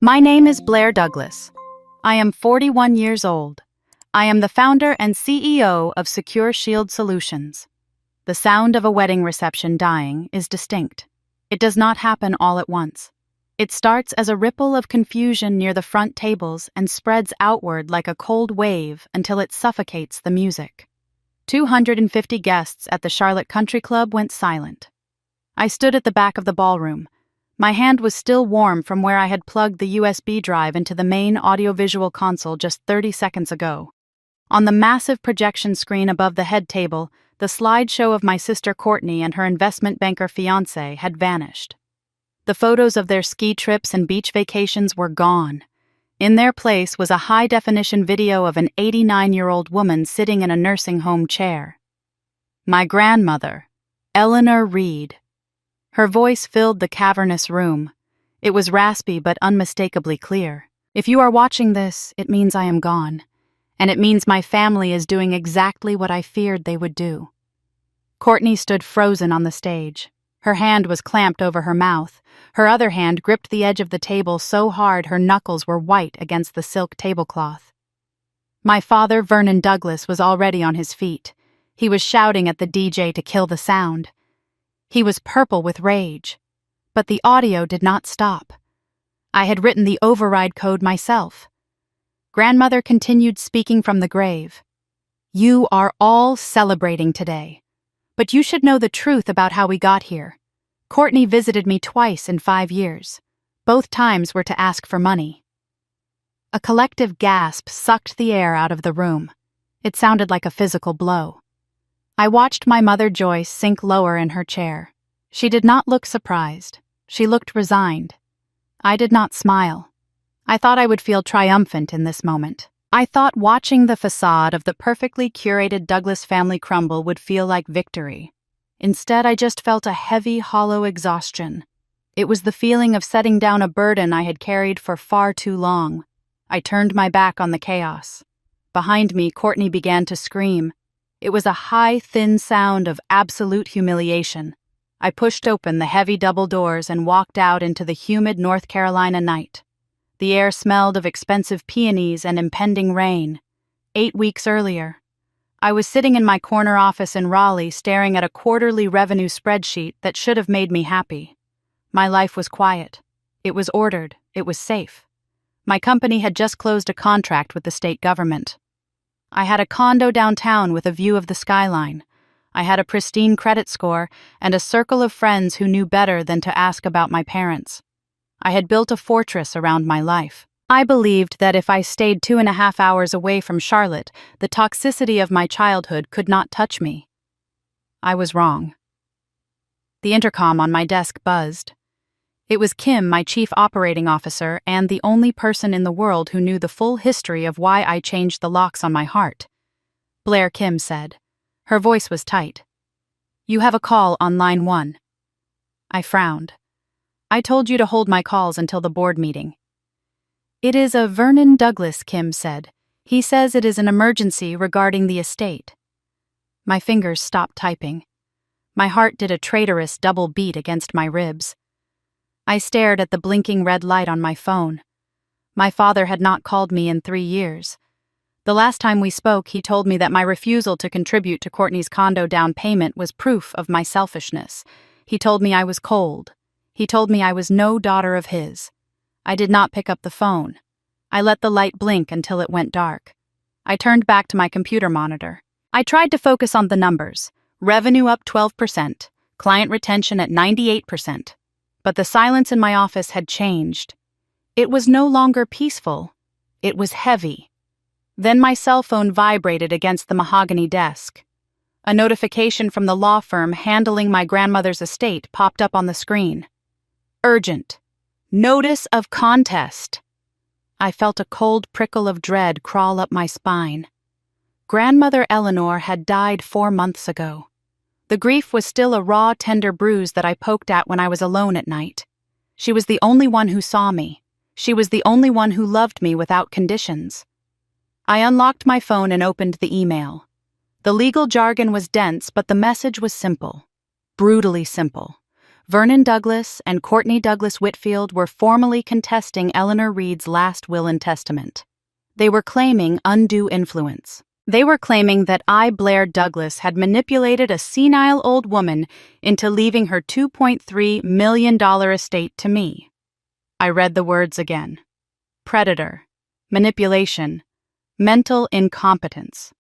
My name is Blair Douglas. I am 41 years old. I am the founder and CEO of Secure Shield Solutions. The sound of a wedding reception dying is distinct. It does not happen all at once. It starts as a ripple of confusion near the front tables and spreads outward like a cold wave until it suffocates the music. 250 guests at the Charlotte Country Club went silent. I stood at the back of the ballroom. My hand was still warm from where I had plugged the USB drive into the main audiovisual console just 30 seconds ago. On the massive projection screen above the head table, the slideshow of my sister Courtney and her investment banker fiancé had vanished. The photos of their ski trips and beach vacations were gone. In their place was a high-definition video of an 89-year-old woman sitting in a nursing home chair. My grandmother, Eleanor Reed. Her voice filled the cavernous room. It was raspy but unmistakably clear. If you are watching this, it means I am gone. And it means my family is doing exactly what I feared they would do. Courtney stood frozen on the stage. Her hand was clamped over her mouth. Her other hand gripped the edge of the table so hard her knuckles were white against the silk tablecloth. My father, Vernon Douglas, was already on his feet. He was shouting at the DJ to kill the sound. He was purple with rage. But the audio did not stop. I had written the override code myself. Grandmother continued speaking from the grave. You are all celebrating today. But you should know the truth about how we got here. Courtney visited me twice in 5 years. Both times were to ask for money. A collective gasp sucked the air out of the room. It sounded like a physical blow. I watched my mother Joyce sink lower in her chair. She did not look surprised. She looked resigned. I did not smile. I thought I would feel triumphant in this moment. I thought watching the facade of the perfectly curated Douglas family crumble would feel like victory. Instead, I just felt a heavy, hollow exhaustion. It was the feeling of setting down a burden I had carried for far too long. I turned my back on the chaos. Behind me, Courtney began to scream. It was a high, thin sound of absolute humiliation. I pushed open the heavy double doors and walked out into the humid North Carolina night. The air smelled of expensive peonies and impending rain. 8 weeks earlier, I was sitting in my corner office in Raleigh staring at a quarterly revenue spreadsheet that should have made me happy. My life was quiet. It was ordered. It was safe. My company had just closed a contract with the state government. I had a condo downtown with a view of the skyline. I had a pristine credit score and a circle of friends who knew better than to ask about my parents. I had built a fortress around my life. I believed that if I stayed 2.5 hours away from Charlotte, the toxicity of my childhood could not touch me. I was wrong. The intercom on my desk buzzed. It was Kim, my chief operating officer, and the only person in the world who knew the full history of why I changed the locks on my heart. Blair, Kim said. Her voice was tight. You have a call on line 1. I frowned. I told you to hold my calls until the board meeting. It is a Vernon Douglas, Kim said. He says it is an emergency regarding the estate. My fingers stopped typing. My heart did a traitorous double beat against my ribs. I stared at the blinking red light on my phone. My father had not called me in 3 years. The last time we spoke, he told me that my refusal to contribute to Courtney's condo down payment was proof of my selfishness. He told me I was cold. He told me I was no daughter of his. I did not pick up the phone. I let the light blink until it went dark. I turned back to my computer monitor. I tried to focus on the numbers. Revenue up 12%, client retention at 98%. But the silence in my office had changed. It was no longer peaceful. It was heavy. Then my cell phone vibrated against the mahogany desk. A notification from the law firm handling my grandmother's estate popped up on the screen. Urgent. Notice of contest. I felt a cold prickle of dread crawl up my spine. Grandmother Eleanor had died 4 months ago. The grief was still a raw, tender bruise that I poked at when I was alone at night. She was the only one who saw me. She was the only one who loved me without conditions. I unlocked my phone and opened the email. The legal jargon was dense, but the message was simple. Brutally simple. Vernon Douglas and Courtney Douglas Whitfield were formally contesting Eleanor Reed's last will and testament. They were claiming undue influence. They were claiming that I, Blair Douglas, had manipulated a senile old woman into leaving her $2.3 million estate to me. I read the words again. Predator, manipulation, mental incompetence.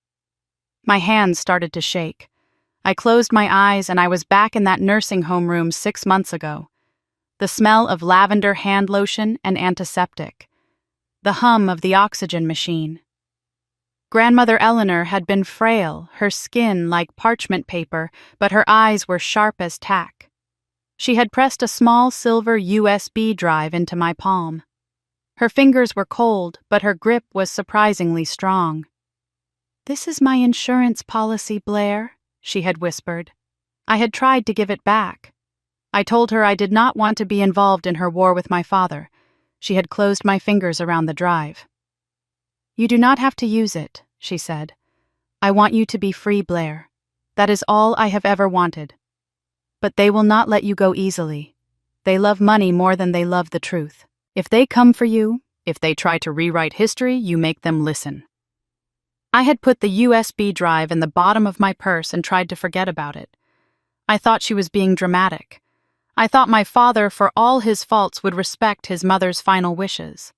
My hands started to shake. I closed my eyes and I was back in that nursing home room 6 months ago. The smell of lavender hand lotion and antiseptic. The hum of the oxygen machine. Grandmother Eleanor had been frail, her skin like parchment paper, but her eyes were sharp as tack. She had pressed a small silver USB drive into my palm. Her fingers were cold, but her grip was surprisingly strong. "This is my insurance policy, Blair," she had whispered. I had tried to give it back. I told her I did not want to be involved in her war with my father. She had closed my fingers around the drive. "You do not have to use it," she said. "I want you to be free, Blair. That is all I have ever wanted. But they will not let you go easily. They love money more than they love the truth. If they come for you, if they try to rewrite history, you make them listen." I had put the USB drive in the bottom of my purse and tried to forget about it. I thought she was being dramatic. I thought my father, for all his faults, would respect his mother's final wishes.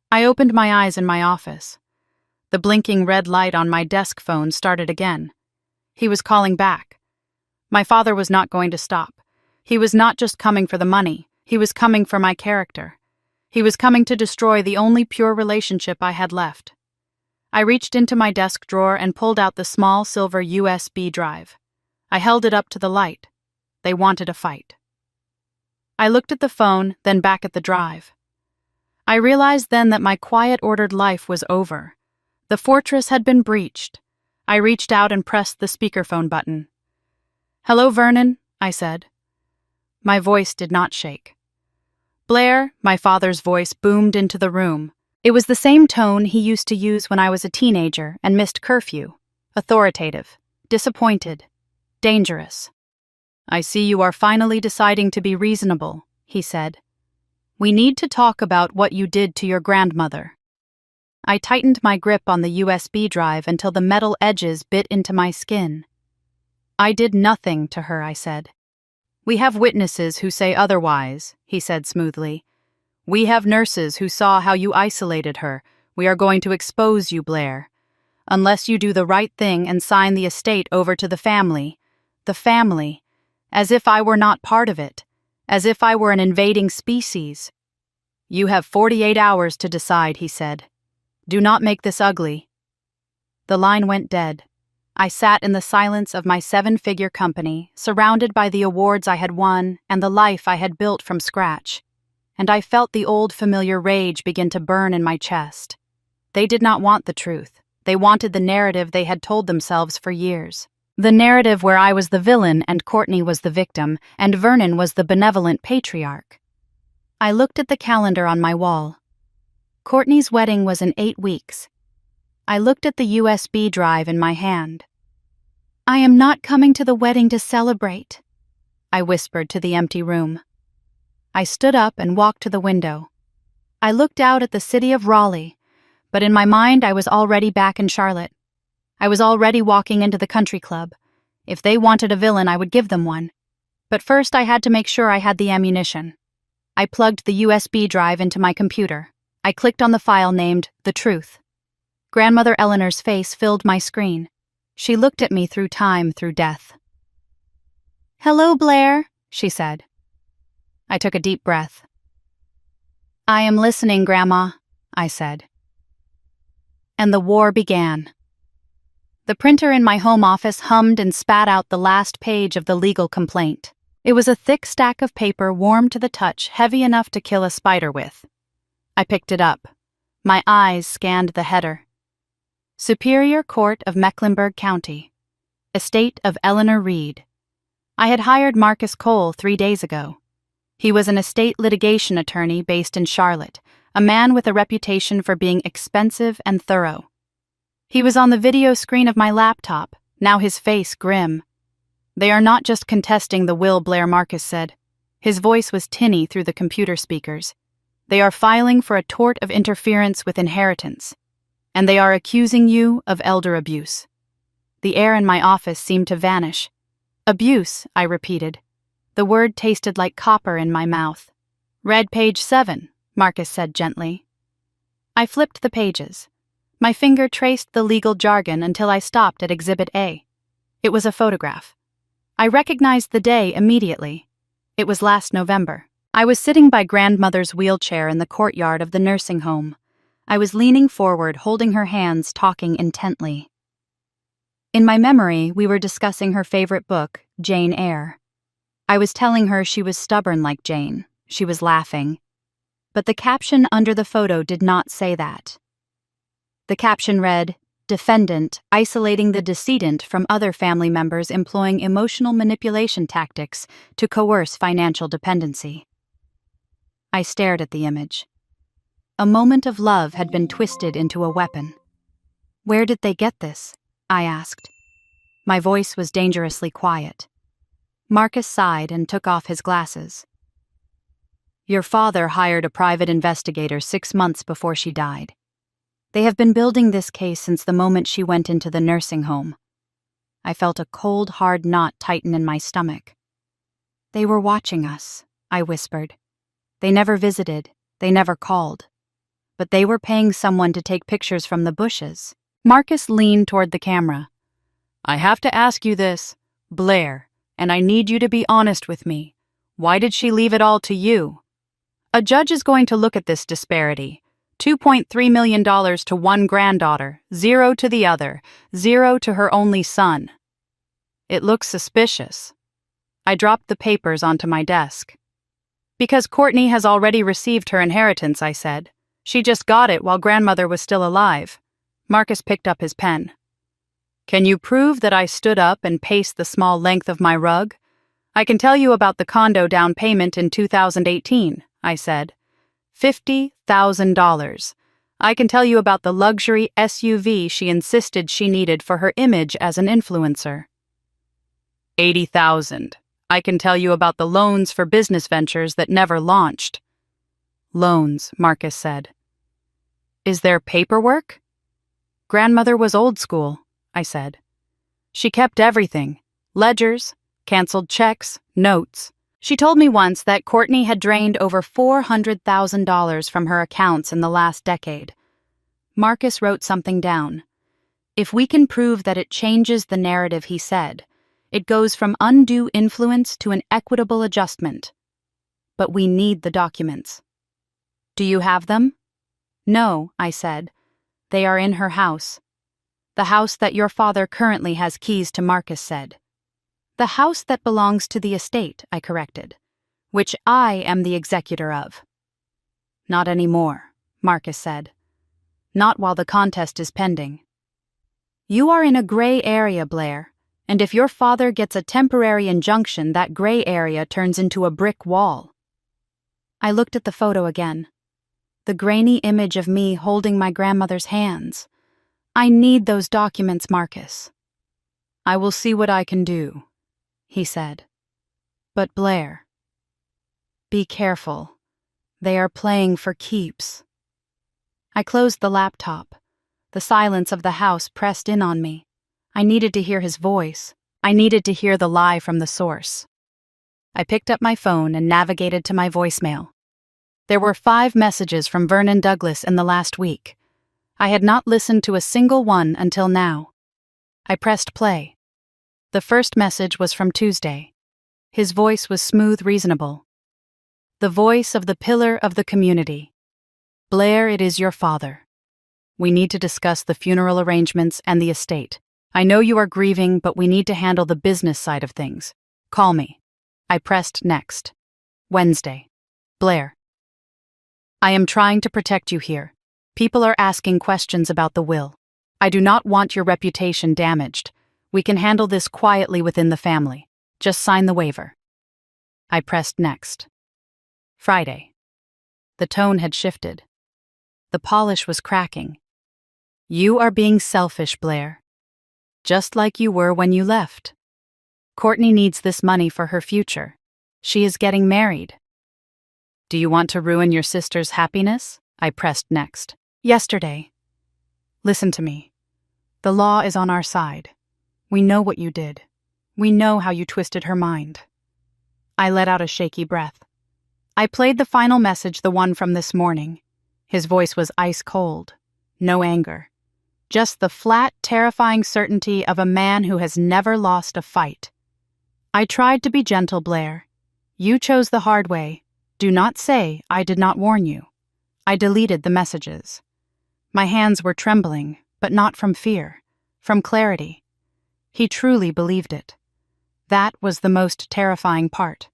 I opened my eyes in my office. The blinking red light on my desk phone started again. He was calling back. My father was not going to stop. He was not just coming for the money. He was coming for my character. He was coming to destroy the only pure relationship I had left. I reached into my desk drawer and pulled out the small silver USB drive. I held it up to the light. They wanted a fight. I looked at the phone, then back at the drive. I realized then that my quiet, ordered life was over. The fortress had been breached. I reached out and pressed the speakerphone button. "Hello, Vernon," I said. My voice did not shake. "Blair," my father's voice boomed into the room. It was the same tone he used to use when I was a teenager and missed curfew. Authoritative, disappointed, dangerous. "I see you are finally deciding to be reasonable," he said. "We need to talk about what you did to your grandmother." I tightened my grip on the USB drive until the metal edges bit into my skin. "I did nothing to her," I said. "We have witnesses who say otherwise," he said smoothly. "We have nurses who saw how you isolated her. We are going to expose you, Blair. Unless you do the right thing and sign the estate over to the family, as if I were not part of it, as if I were an invading species." "You have 48 hours to decide," he said. "Do not make this ugly." The line went dead. I sat in the silence of my 7-figure company, surrounded by the awards I had won and the life I had built from scratch. And I felt the old familiar rage begin to burn in my chest. They did not want the truth. They wanted the narrative they had told themselves for years. The narrative where I was the villain and Courtney was the victim, and Vernon was the benevolent patriarch. I looked at the calendar on my wall. Courtney's wedding was in 8 weeks. I looked at the USB drive in my hand. "I am not coming to the wedding to celebrate," I whispered to the empty room. I stood up and walked to the window. I looked out at the city of Raleigh, but in my mind I was already back in Charlotte. I was already walking into the country club. If they wanted a villain, I would give them one. But first I had to make sure I had the ammunition. I plugged the USB drive into my computer. I clicked on the file named The Truth. Grandmother Eleanor's face filled my screen. She looked at me through time, through death. "Hello, Blair," she said. I took a deep breath. "I am listening, Grandma," I said. And the war began. The printer in my home office hummed and spat out the last page of the legal complaint. It was a thick stack of paper, warm to the touch, heavy enough to kill a spider with. I picked it up. My eyes scanned the header. Superior Court of Mecklenburg County. Estate of Eleanor Reed. I had hired Marcus Cole 3 days ago. He was an estate litigation attorney based in Charlotte, a man with a reputation for being expensive and thorough. He was on the video screen of my laptop, now his face grim. "They are not just contesting the will," Blair Marcus said. His voice was tinny through the computer speakers. "They are filing for a tort of interference with inheritance, and they are accusing you of elder abuse." The air in my office seemed to vanish. "Abuse," I repeated. The word tasted like copper in my mouth. "Read page 7, Marcus said gently. I flipped the pages. My finger traced the legal jargon until I stopped at Exhibit A. It was a photograph. I recognized the day immediately. It was last November. I was sitting by grandmother's wheelchair in the courtyard of the nursing home. I was leaning forward, holding her hands, talking intently. In my memory, we were discussing her favorite book, Jane Eyre. I was telling her she was stubborn like Jane. She was laughing. But the caption under the photo did not say that. The caption read, "Defendant isolating the decedent from other family members employing emotional manipulation tactics to coerce financial dependency." I stared at the image. A moment of love had been twisted into a weapon. "Where did they get this?" I asked. My voice was dangerously quiet. Marcus sighed and took off his glasses. "Your father hired a private investigator 6 months before she died. They have been building this case since the moment she went into the nursing home." I felt a cold, hard knot tighten in my stomach. "They were watching us," I whispered. "They never visited, they never called. But they were paying someone to take pictures from the bushes." Marcus leaned toward the camera. "I have to ask you this, Blair, and I need you to be honest with me. Why did she leave it all to you? A judge is going to look at this disparity. $2.3 million to one granddaughter, 0 to the other, 0 to her only son. It looks suspicious." I dropped the papers onto my desk. "Because Courtney has already received her inheritance," I said. "She just got it while grandmother was still alive." Marcus picked up his pen. "Can you prove that I stood up and paced the small length of my rug? I can tell you about the condo down payment in 2018, I said. $50,000. I can tell you about the luxury SUV she insisted she needed for her image as an influencer. $80,000. I can tell you about the loans for business ventures that never launched." "Loans," Marcus said. "Is there paperwork?" "Grandmother was old school," I said. "She kept everything. Ledgers, canceled checks, notes. She told me once that Courtney had drained over $400,000 from her accounts in the last decade." Marcus wrote something down. "If we can prove that it changes the narrative," he said, "it goes from undue influence to an equitable adjustment. But we need the documents." "Do you have them?" "No," I said. "They are in her house." "The house that your father currently has keys to," Marcus said. "The house that belongs to the estate," I corrected, "which I am the executor of." "Not anymore," Marcus said. "Not while the contest is pending." "You are in a gray area, Blair, and if your father gets a temporary injunction, that gray area turns into a brick wall." I looked at the photo again. The grainy image of me holding my grandmother's hands. "I need those documents, Marcus." "I will see what I can do," he said. "But Blair, be careful. They are playing for keeps." I closed the laptop. The silence of the house pressed in on me. I needed to hear his voice. I needed to hear the lie from the source. I picked up my phone and navigated to my voicemail. There were 5 messages from Vernon Douglas in the last week. I had not listened to a single one until now. I pressed play. The first message was from Tuesday. His voice was smooth, reasonable. "The voice of the pillar of the community. Blair, it is your father. We need to discuss the funeral arrangements and the estate. I know you are grieving, but we need to handle the business side of things. Call me." I pressed next. Wednesday. "Blair, I am trying to protect you here. People are asking questions about the will. I do not want your reputation damaged. We can handle this quietly within the family. Just sign the waiver." I pressed next. Friday. The tone had shifted. The polish was cracking. "You are being selfish, Blair. Just like you were when you left. Courtney needs this money for her future. She is getting married. Do you want to ruin your sister's happiness? I pressed next. Yesterday. Listen to me. The law is on our side. We know what you did. We know how you twisted her mind. I let out a shaky breath. I played the final message, the one from this morning. His voice was ice cold. No anger. Just the flat, terrifying certainty of a man who has never lost a fight. I tried to be gentle, Blair. You chose the hard way. Do not say I did not warn you. I deleted the messages. My hands were trembling, but not from fear, from clarity. He truly believed it. That was the most terrifying part.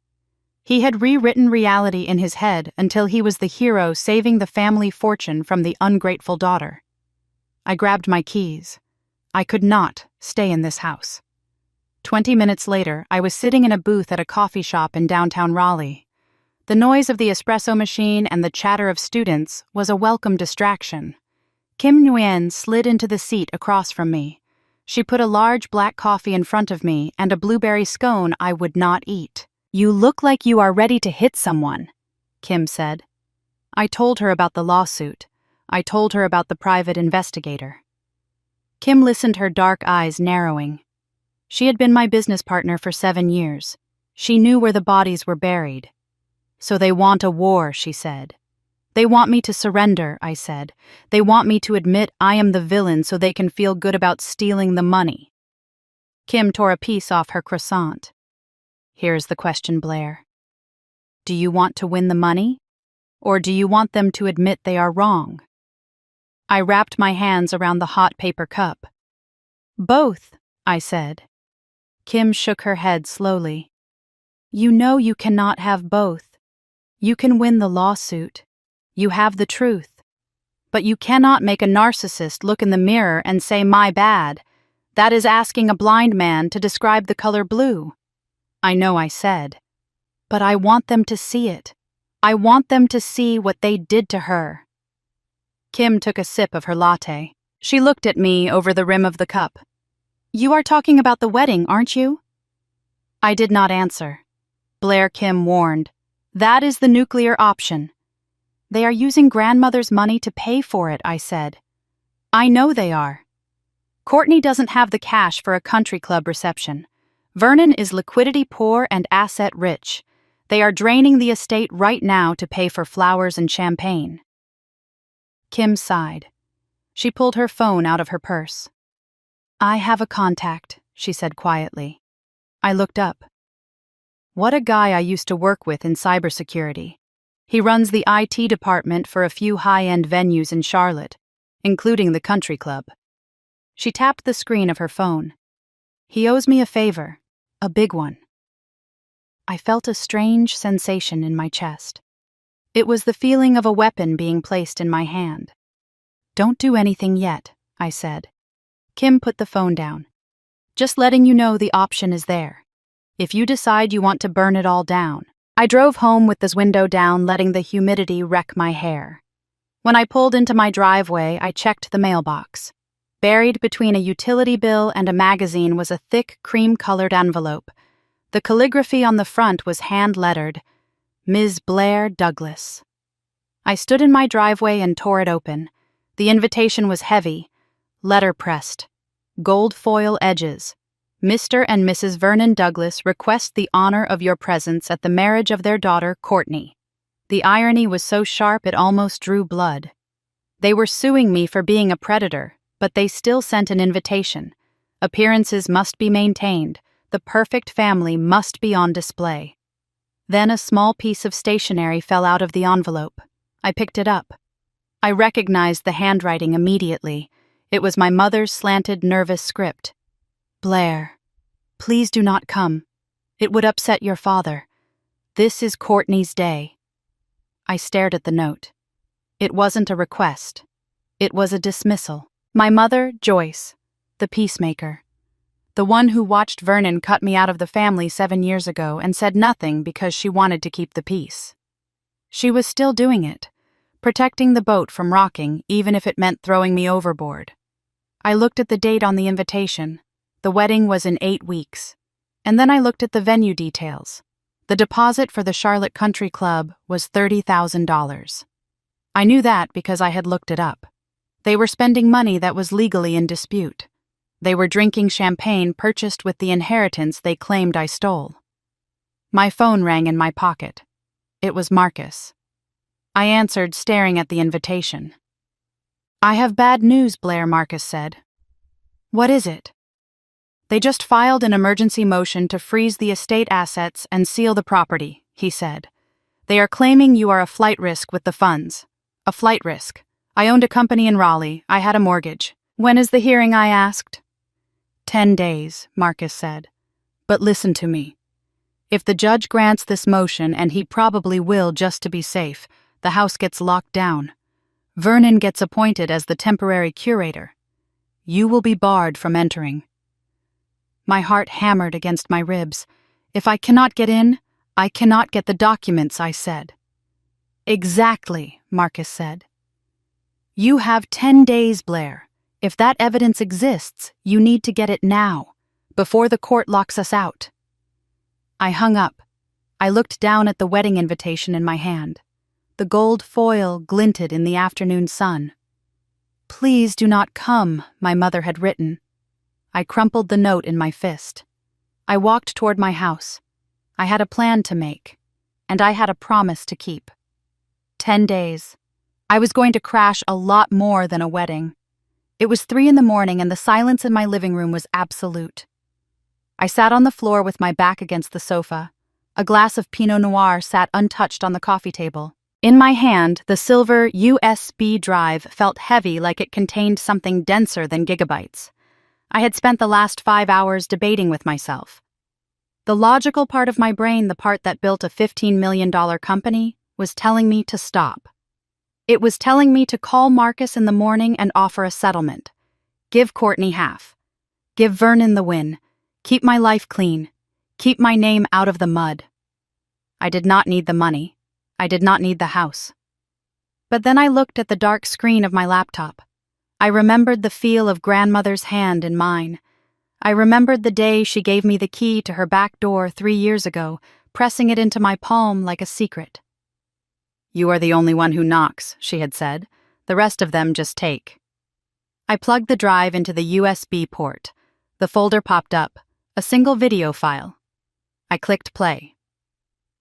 He had rewritten reality in his head until he was the hero saving the family fortune from the ungrateful daughter. I grabbed my keys. I could not stay in this house. 20 minutes later, I was sitting in a booth at a coffee shop in downtown Raleigh. The noise of the espresso machine and the chatter of students was a welcome distraction. Kim Nguyen slid into the seat across from me. She put a large black coffee in front of me and a blueberry scone I would not eat. You look like you are ready to hit someone, Kim said. I told her about the lawsuit. I told her about the private investigator. Kim listened, her dark eyes narrowing. She had been my business partner for 7 years. She knew where the bodies were buried. So they want a war, she said. They want me to surrender, I said. They want me to admit I am the villain so they can feel good about stealing the money. Kim tore a piece off her croissant. Here's the question, Blair. Do you want to win the money? Or do you want them to admit they are wrong? I wrapped my hands around the hot paper cup. Both, I said. Kim shook her head slowly. You know you cannot have both. You can win the lawsuit. You have the truth. But you cannot make a narcissist look in the mirror and say, my bad. That is asking a blind man to describe the color blue. I know I said. But I want them to see it. I want them to see what they did to her. Kim took a sip of her latte. She looked at me over the rim of the cup. You are talking about the wedding, aren't you? I did not answer. Blair, Kim warned. That is the nuclear option. They are using grandmother's money to pay for it, I said. I know they are. Courtney doesn't have the cash for a country club reception. Vernon is liquidity poor and asset rich. They are draining the estate right now to pay for flowers and champagne. Kim sighed. She pulled her phone out of her purse. I have a contact, she said quietly. I looked up. What a guy I used to work with in cybersecurity. He runs the IT department for a few high-end venues in Charlotte, including the country club. She tapped the screen of her phone. He owes me a favor, a big one. I felt a strange sensation in my chest. It was the feeling of a weapon being placed in my hand. Don't do anything yet, I said. Kim put the phone down. Just letting you know the option is there. If you decide you want to burn it all down. I drove home with this window down, letting the humidity wreck my hair. When I pulled into my driveway, I checked the mailbox. Buried between a utility bill and a magazine was a thick, cream-colored envelope. The calligraphy on the front was hand-lettered, Ms. Blair Douglas. I stood in my driveway and tore it open. The invitation was heavy, letter-pressed, gold foil edges. Mr. and Mrs. Vernon Douglas request the honor of your presence at the marriage of their daughter, Courtney. The irony was so sharp it almost drew blood. They were suing me for being a predator, but they still sent an invitation. Appearances must be maintained. The perfect family must be on display. Then a small piece of stationery fell out of the envelope. I picked it up. I recognized the handwriting immediately. It was my mother's slanted, nervous script. Blair, please do not come. It would upset your father. This is Courtney's day. I stared at the note. It wasn't a request. It was a dismissal. My mother, Joyce, the peacemaker. The one who watched Vernon cut me out of the family 7 years ago and said nothing because she wanted to keep the peace. She was still doing it, protecting the boat from rocking even if it meant throwing me overboard. I looked at the date on the invitation. The wedding was in 8 weeks. And then I looked at the venue details. The deposit for the Charlotte Country Club was $30,000. I knew that because I had looked it up. They were spending money that was legally in dispute. They were drinking champagne purchased with the inheritance they claimed I stole. My phone rang in my pocket. It was Marcus. I answered, staring at the invitation. "I have bad news, Blair," Marcus said. "What is it?" "They just filed an emergency motion to freeze the estate assets and seal the property," he said. "They are claiming you are a flight risk with the funds." "A flight risk? I owned a company in Raleigh. I had a mortgage." "When is the hearing?" I asked. 10 days, Marcus said. "But listen to me. If the judge grants this motion, and he probably will just to be safe, the house gets locked down. Vernon gets appointed as the temporary curator. You will be barred from entering." My heart hammered against my ribs. "If I cannot get in, I cannot get the documents," I said. "Exactly," Marcus said. "You have 10 days, Blair. If that evidence exists, you need to get it now, before the court locks us out." I hung up. I looked down at the wedding invitation in my hand. The gold foil glinted in the afternoon sun. "Please do not come," my mother had written. I crumpled the note in my fist. I walked toward my house. I had a plan to make, and I had a promise to keep. 10 days. I was going to crash a lot more than a wedding. It was 3 a.m, and the silence in my living room was absolute. I sat on the floor with my back against the sofa. A glass of Pinot Noir sat untouched on the coffee table. In my hand, the silver USB drive felt heavy, like it contained something denser than gigabytes. I had spent the last 5 hours debating with myself. The logical part of my brain, the part that built a $15 million company, was telling me to stop. It was telling me to call Marcus in the morning and offer a settlement. Give Courtney half. Give Vernon the win. Keep my life clean. Keep my name out of the mud. I did not need the money. I did not need the house. But then I looked at the dark screen of my laptop. I remembered the feel of grandmother's hand in mine. I remembered the day she gave me the key to her back door 3 years ago, pressing it into my palm like a secret. "You are the only one who knocks," she had said. "The rest of them just take." I plugged the drive into the USB port. The folder popped up, a single video file. I clicked play.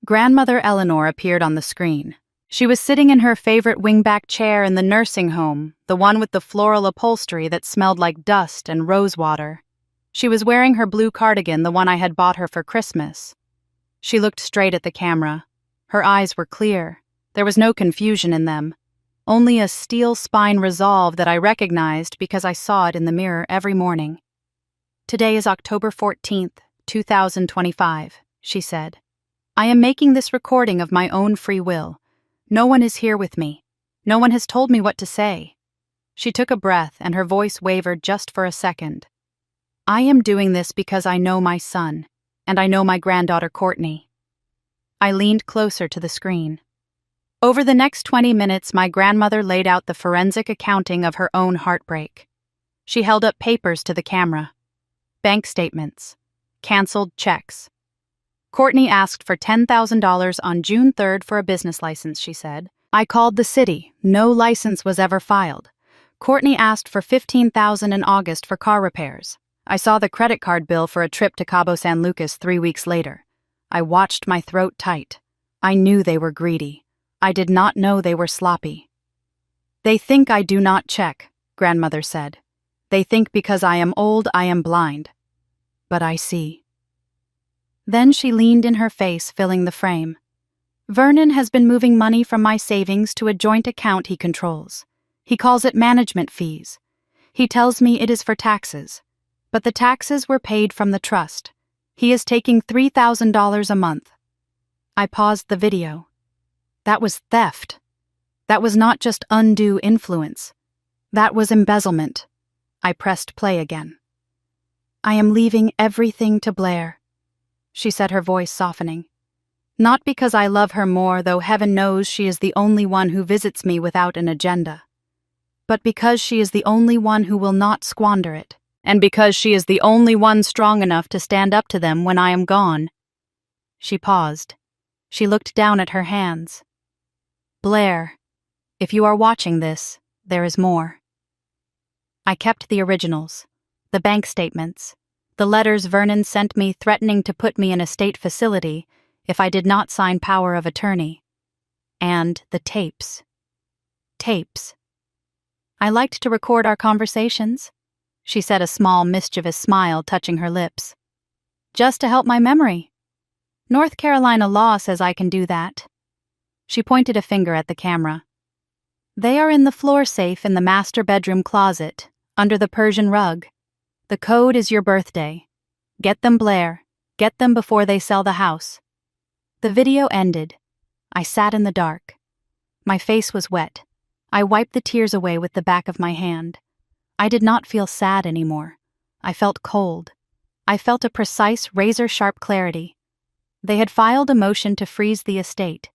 Grandmother Eleanor appeared on the screen. She was sitting in her favorite wingback chair in the nursing home, the one with the floral upholstery that smelled like dust and rosewater. She was wearing her blue cardigan, the one I had bought her for Christmas. She looked straight at the camera. Her eyes were clear. There was no confusion in them, only a steel spine resolve that I recognized because I saw it in the mirror every morning. "Today is October 14th, 2025, she said. "I am making this recording of my own free will. No one is here with me. No one has told me what to say." She took a breath, and her voice wavered just for a second. "I am doing this because I know my son, and I know my granddaughter Courtney." I leaned closer to the screen. Over the next 20 minutes, my grandmother laid out the forensic accounting of her own heartbreak. She held up papers to the camera. Bank statements. Canceled checks. "Courtney asked for $10,000 on June 3rd for a business license," she said. "I called the city. No license was ever filed. Courtney asked for $15,000 in August for car repairs. I saw the credit card bill for a trip to Cabo San Lucas 3 weeks later. I watched my throat tight. I knew they were greedy. I did not know they were sloppy." "They think I do not check," grandmother said. "They think because I am old, I am blind. But I see." Then she leaned in her face, filling the frame. "Vernon has been moving money from my savings to a joint account he controls. He calls it management fees. He tells me it is for taxes. But the taxes were paid from the trust. He is taking $3,000 a month." I paused the video. That was theft. That was not just undue influence. That was embezzlement. I pressed play again. "I am leaving everything to Blair," she said, her voice softening. "Not because I love her more, though heaven knows she is the only one who visits me without an agenda, but because she is the only one who will not squander it, and because she is the only one strong enough to stand up to them when I am gone." She paused. She looked down at her hands. Blair, if you are watching this, there is more. I kept the originals, the bank statements, the letters Vernon sent me threatening to put me in a state facility if I did not sign power of attorney. And the tapes. Tapes. I liked to record our conversations, she said, a small, mischievous smile touching her lips. Just to help my memory. North Carolina law says I can do that. She pointed a finger at the camera. They are in the floor safe in the master bedroom closet, under the Persian rug. The code is your birthday. Get them, Blair. Get them before they sell the house. The video ended. I sat in the dark. My face was wet. I wiped the tears away with the back of my hand. I did not feel sad anymore. I felt cold. I felt a precise, razor-sharp clarity. They had filed a motion to freeze the estate.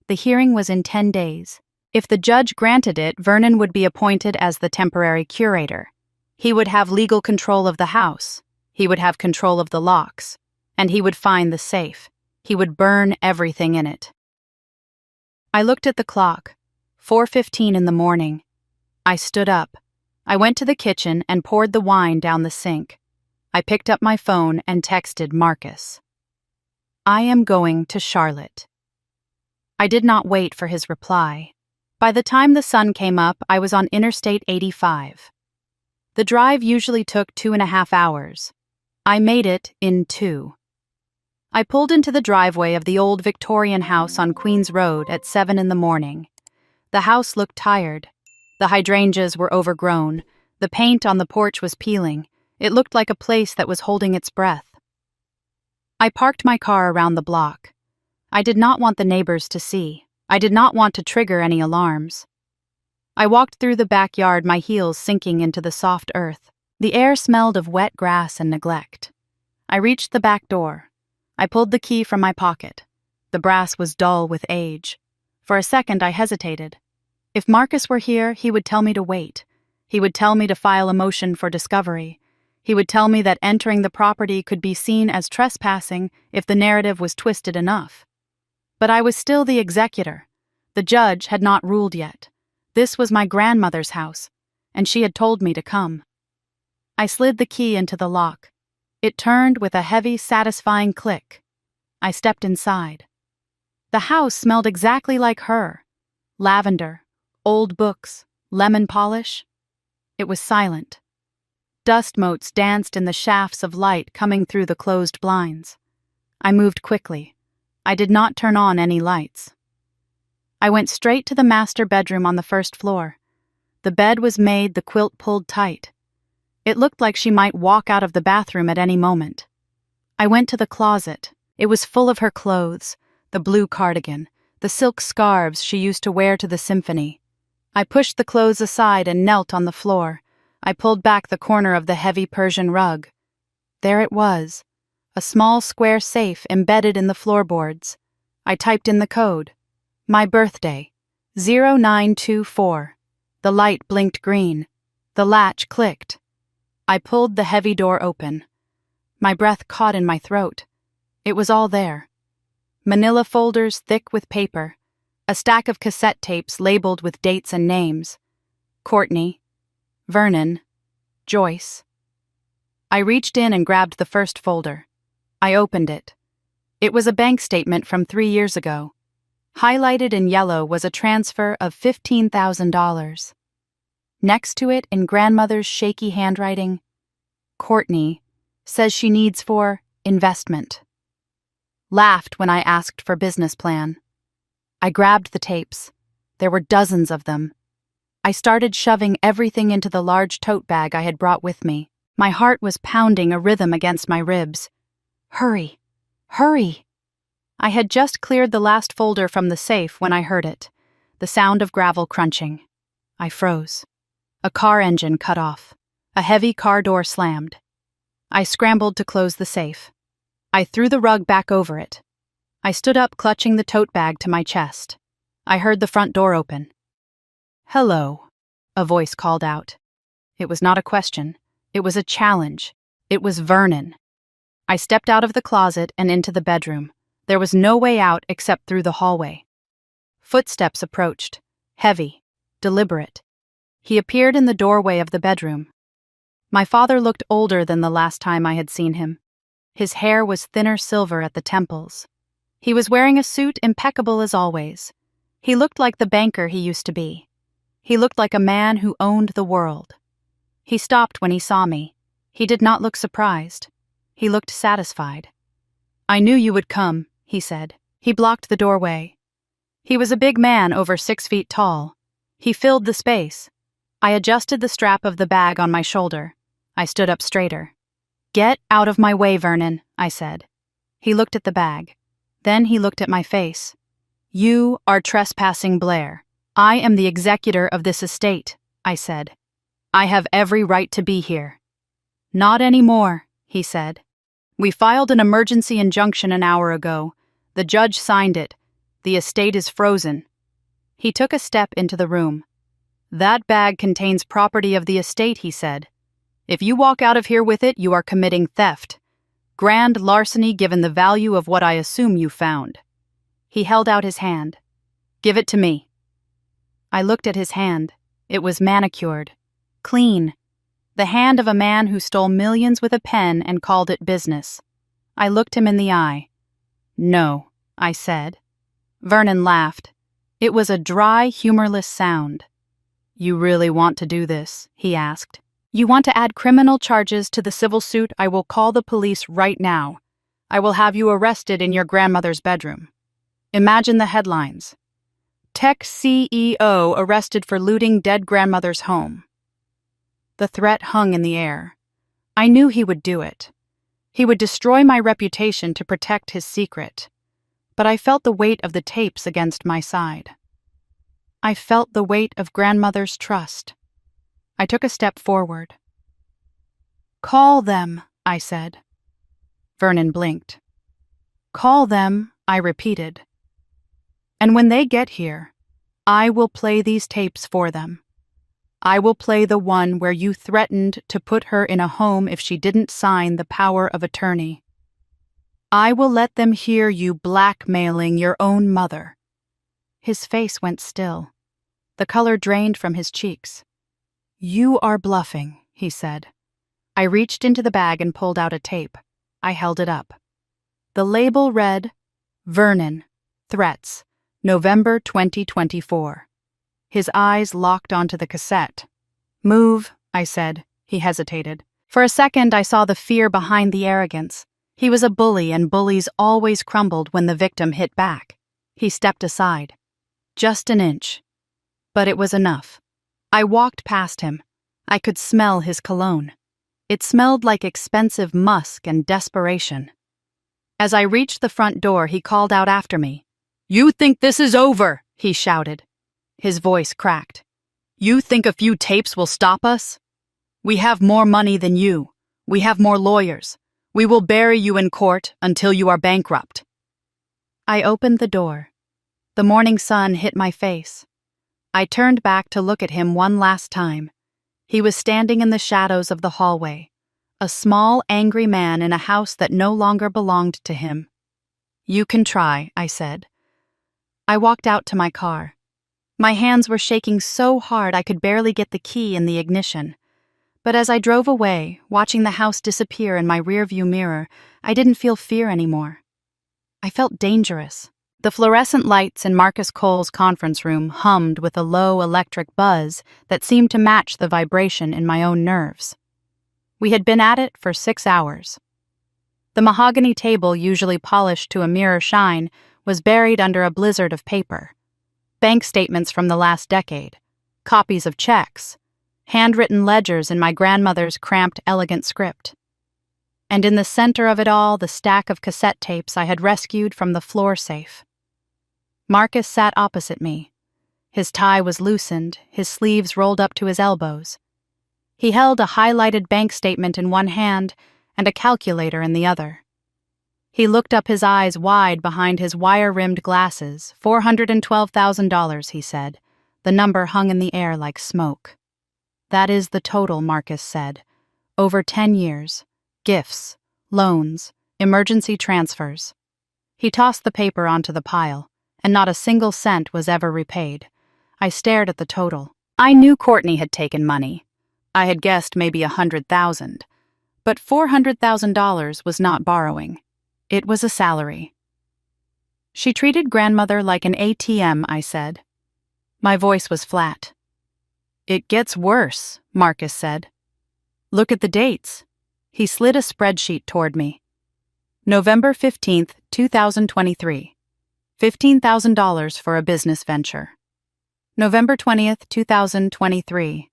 The hearing was in 10 days. If the judge granted it, Vernon would be appointed as the temporary curator. He would have legal control of the house. He would have control of the locks. And he would find the safe. He would burn everything in it. I looked at the clock. 4:15 in the morning. I stood up. I went to the kitchen and poured the wine down the sink. I picked up my phone and texted Marcus. I am going to Charlotte. I did not wait for his reply. By the time the sun came up, I was on Interstate 85. The drive usually took 2.5 hours. I made it in 2. I pulled into the driveway of the old Victorian house on Queens Road at 7 in the morning. The house looked tired. The hydrangeas were overgrown. The paint on the porch was peeling. It looked like a place that was holding its breath. I parked my car around the block. I did not want the neighbors to see. I did not want to trigger any alarms. I walked through the backyard, my heels sinking into the soft earth. The air smelled of wet grass and neglect. I reached the back door. I pulled the key from my pocket. The brass was dull with age. For a second, I hesitated. If Marcus were here, he would tell me to wait. He would tell me to file a motion for discovery. He would tell me that entering the property could be seen as trespassing if the narrative was twisted enough. But I was still the executor. The judge had not ruled yet. This was my grandmother's house, and she had told me to come. I slid the key into the lock. It turned with a heavy, satisfying click. I stepped inside. The house smelled exactly like her. Lavender, old books, lemon polish. It was silent. Dust motes danced in the shafts of light coming through the closed blinds. I moved quickly. I did not turn on any lights. I went straight to the master bedroom on the first floor. The bed was made, the quilt pulled tight. It looked like she might walk out of the bathroom at any moment. I went to the closet. It was full of her clothes, the blue cardigan, the silk scarves she used to wear to the symphony. I pushed the clothes aside and knelt on the floor. I pulled back the corner of the heavy Persian rug. There it was, a small square safe embedded in the floorboards. I typed in the code. My birthday, 0924. The light blinked green. The latch clicked. I pulled the heavy door open. My breath caught in my throat. It was all there. Manila folders thick with paper. A stack of cassette tapes labeled with dates and names. Courtney, Vernon, Joyce. I reached in and grabbed the first folder. I opened it. It was a bank statement from 3 years ago. Highlighted in yellow was a transfer of $15,000. Next to it, in grandmother's shaky handwriting, Courtney says she needs for investment. Laughed when I asked for business plan. I grabbed the tapes. There were dozens of them. I started shoving everything into the large tote bag I had brought with me. My heart was pounding a rhythm against my ribs. Hurry! Hurry! I had just cleared the last folder from the safe when I heard it, the sound of gravel crunching. I froze. A car engine cut off. A heavy car door slammed. I scrambled to close the safe. I threw the rug back over it. I stood up, clutching the tote bag to my chest. I heard the front door open. Hello, a voice called out. It was not a question. It was a challenge. It was Vernon. I stepped out of the closet and into the bedroom. There was no way out except through the hallway. Footsteps approached, heavy, deliberate. He appeared in the doorway of the bedroom. My father looked older than the last time I had seen him. His hair was thinner silver at the temples. He was wearing a suit impeccable as always. He looked like the banker he used to be. He looked like a man who owned the world. He stopped when he saw me. He did not look surprised. He looked satisfied. "I knew you would come," he said. He blocked the doorway. He was a big man over 6 feet tall. He filled the space. I adjusted the strap of the bag on my shoulder. I stood up straighter. "Get out of my way, Vernon," I said. He looked at the bag. Then he looked at my face. "You are trespassing, Blair. I am the executor of this estate," I said. "I have every right to be here." "Not anymore," he said. "We filed an emergency injunction an hour ago. The judge signed it. The estate is frozen." He took a step into the room. "That bag contains property of the estate," he said. "If you walk out of here with it, you are committing theft. Grand larceny given the value of what I assume you found." He held out his hand. "Give it to me." I looked at his hand. It was manicured. Clean. The hand of a man who stole millions with a pen and called it business. I looked him in the eye. "No," I said. Vernon laughed. It was a dry, humorless sound. "You really want to do this?" he asked. "You want to add criminal charges to the civil suit? I will call the police right now. I will have you arrested in your grandmother's bedroom. Imagine the headlines. Tech CEO arrested for looting dead grandmother's home." The threat hung in the air. I knew he would do it. He would destroy my reputation to protect his secret. But I felt the weight of the tapes against my side. I felt the weight of grandmother's trust. I took a step forward. "Call them," I said. Vernon blinked. "Call them," I repeated. "And when they get here, I will play these tapes for them. I will play the one where you threatened to put her in a home if she didn't sign the power of attorney. I will let them hear you blackmailing your own mother." His face went still. The color drained from his cheeks. "You are bluffing," he said. I reached into the bag and pulled out a tape. I held it up. The label read, "Vernon, Threats, November 2024. His eyes locked onto the cassette. "Move," I said. He hesitated. For a second, I saw the fear behind the arrogance. He was a bully, and bullies always crumbled when the victim hit back. He stepped aside. Just an inch. But it was enough. I walked past him. I could smell his cologne. It smelled like expensive musk and desperation. As I reached the front door, he called out after me. "You think this is over?" he shouted. His voice cracked. "You think a few tapes will stop us? We have more money than you. We have more lawyers. We will bury you in court until you are bankrupt." I opened the door. The morning sun hit my face. I turned back to look at him one last time. He was standing in the shadows of the hallway, a small, angry man in a house that no longer belonged to him. "You can try," I said. I walked out to my car. My hands were shaking so hard I could barely get the key in the ignition. But as I drove away, watching the house disappear in my rearview mirror, I didn't feel fear anymore. I felt dangerous. The fluorescent lights in Marcus Cole's conference room hummed with a low electric buzz that seemed to match the vibration in my own nerves. We had been at it for 6 hours. The mahogany table, usually polished to a mirror shine, was buried under a blizzard of paper. Bank statements from the last decade, copies of checks, handwritten ledgers in my grandmother's cramped, elegant script. And in the center of it all, the stack of cassette tapes I had rescued from the floor safe. Marcus sat opposite me. His tie was loosened, his sleeves rolled up to his elbows. He held a highlighted bank statement in one hand and a calculator in the other. He looked up, his eyes wide behind his wire-rimmed glasses. $412,000, he said. The number hung in the air like smoke. "That is the total," Marcus said. "Over 10 years. Gifts, loans, emergency transfers." He tossed the paper onto the pile, and not a single cent was ever repaid. I stared at the total. I knew Courtney had taken money. I had guessed maybe 100,000. But $400,000 was not borrowing. It was a salary. She treated grandmother like an ATM, I said. My voice was flat. It gets worse, Marcus said. Look at the dates. He slid a spreadsheet toward me. November 15th, 2023. $15,000 for a business venture. November 20th, 2023.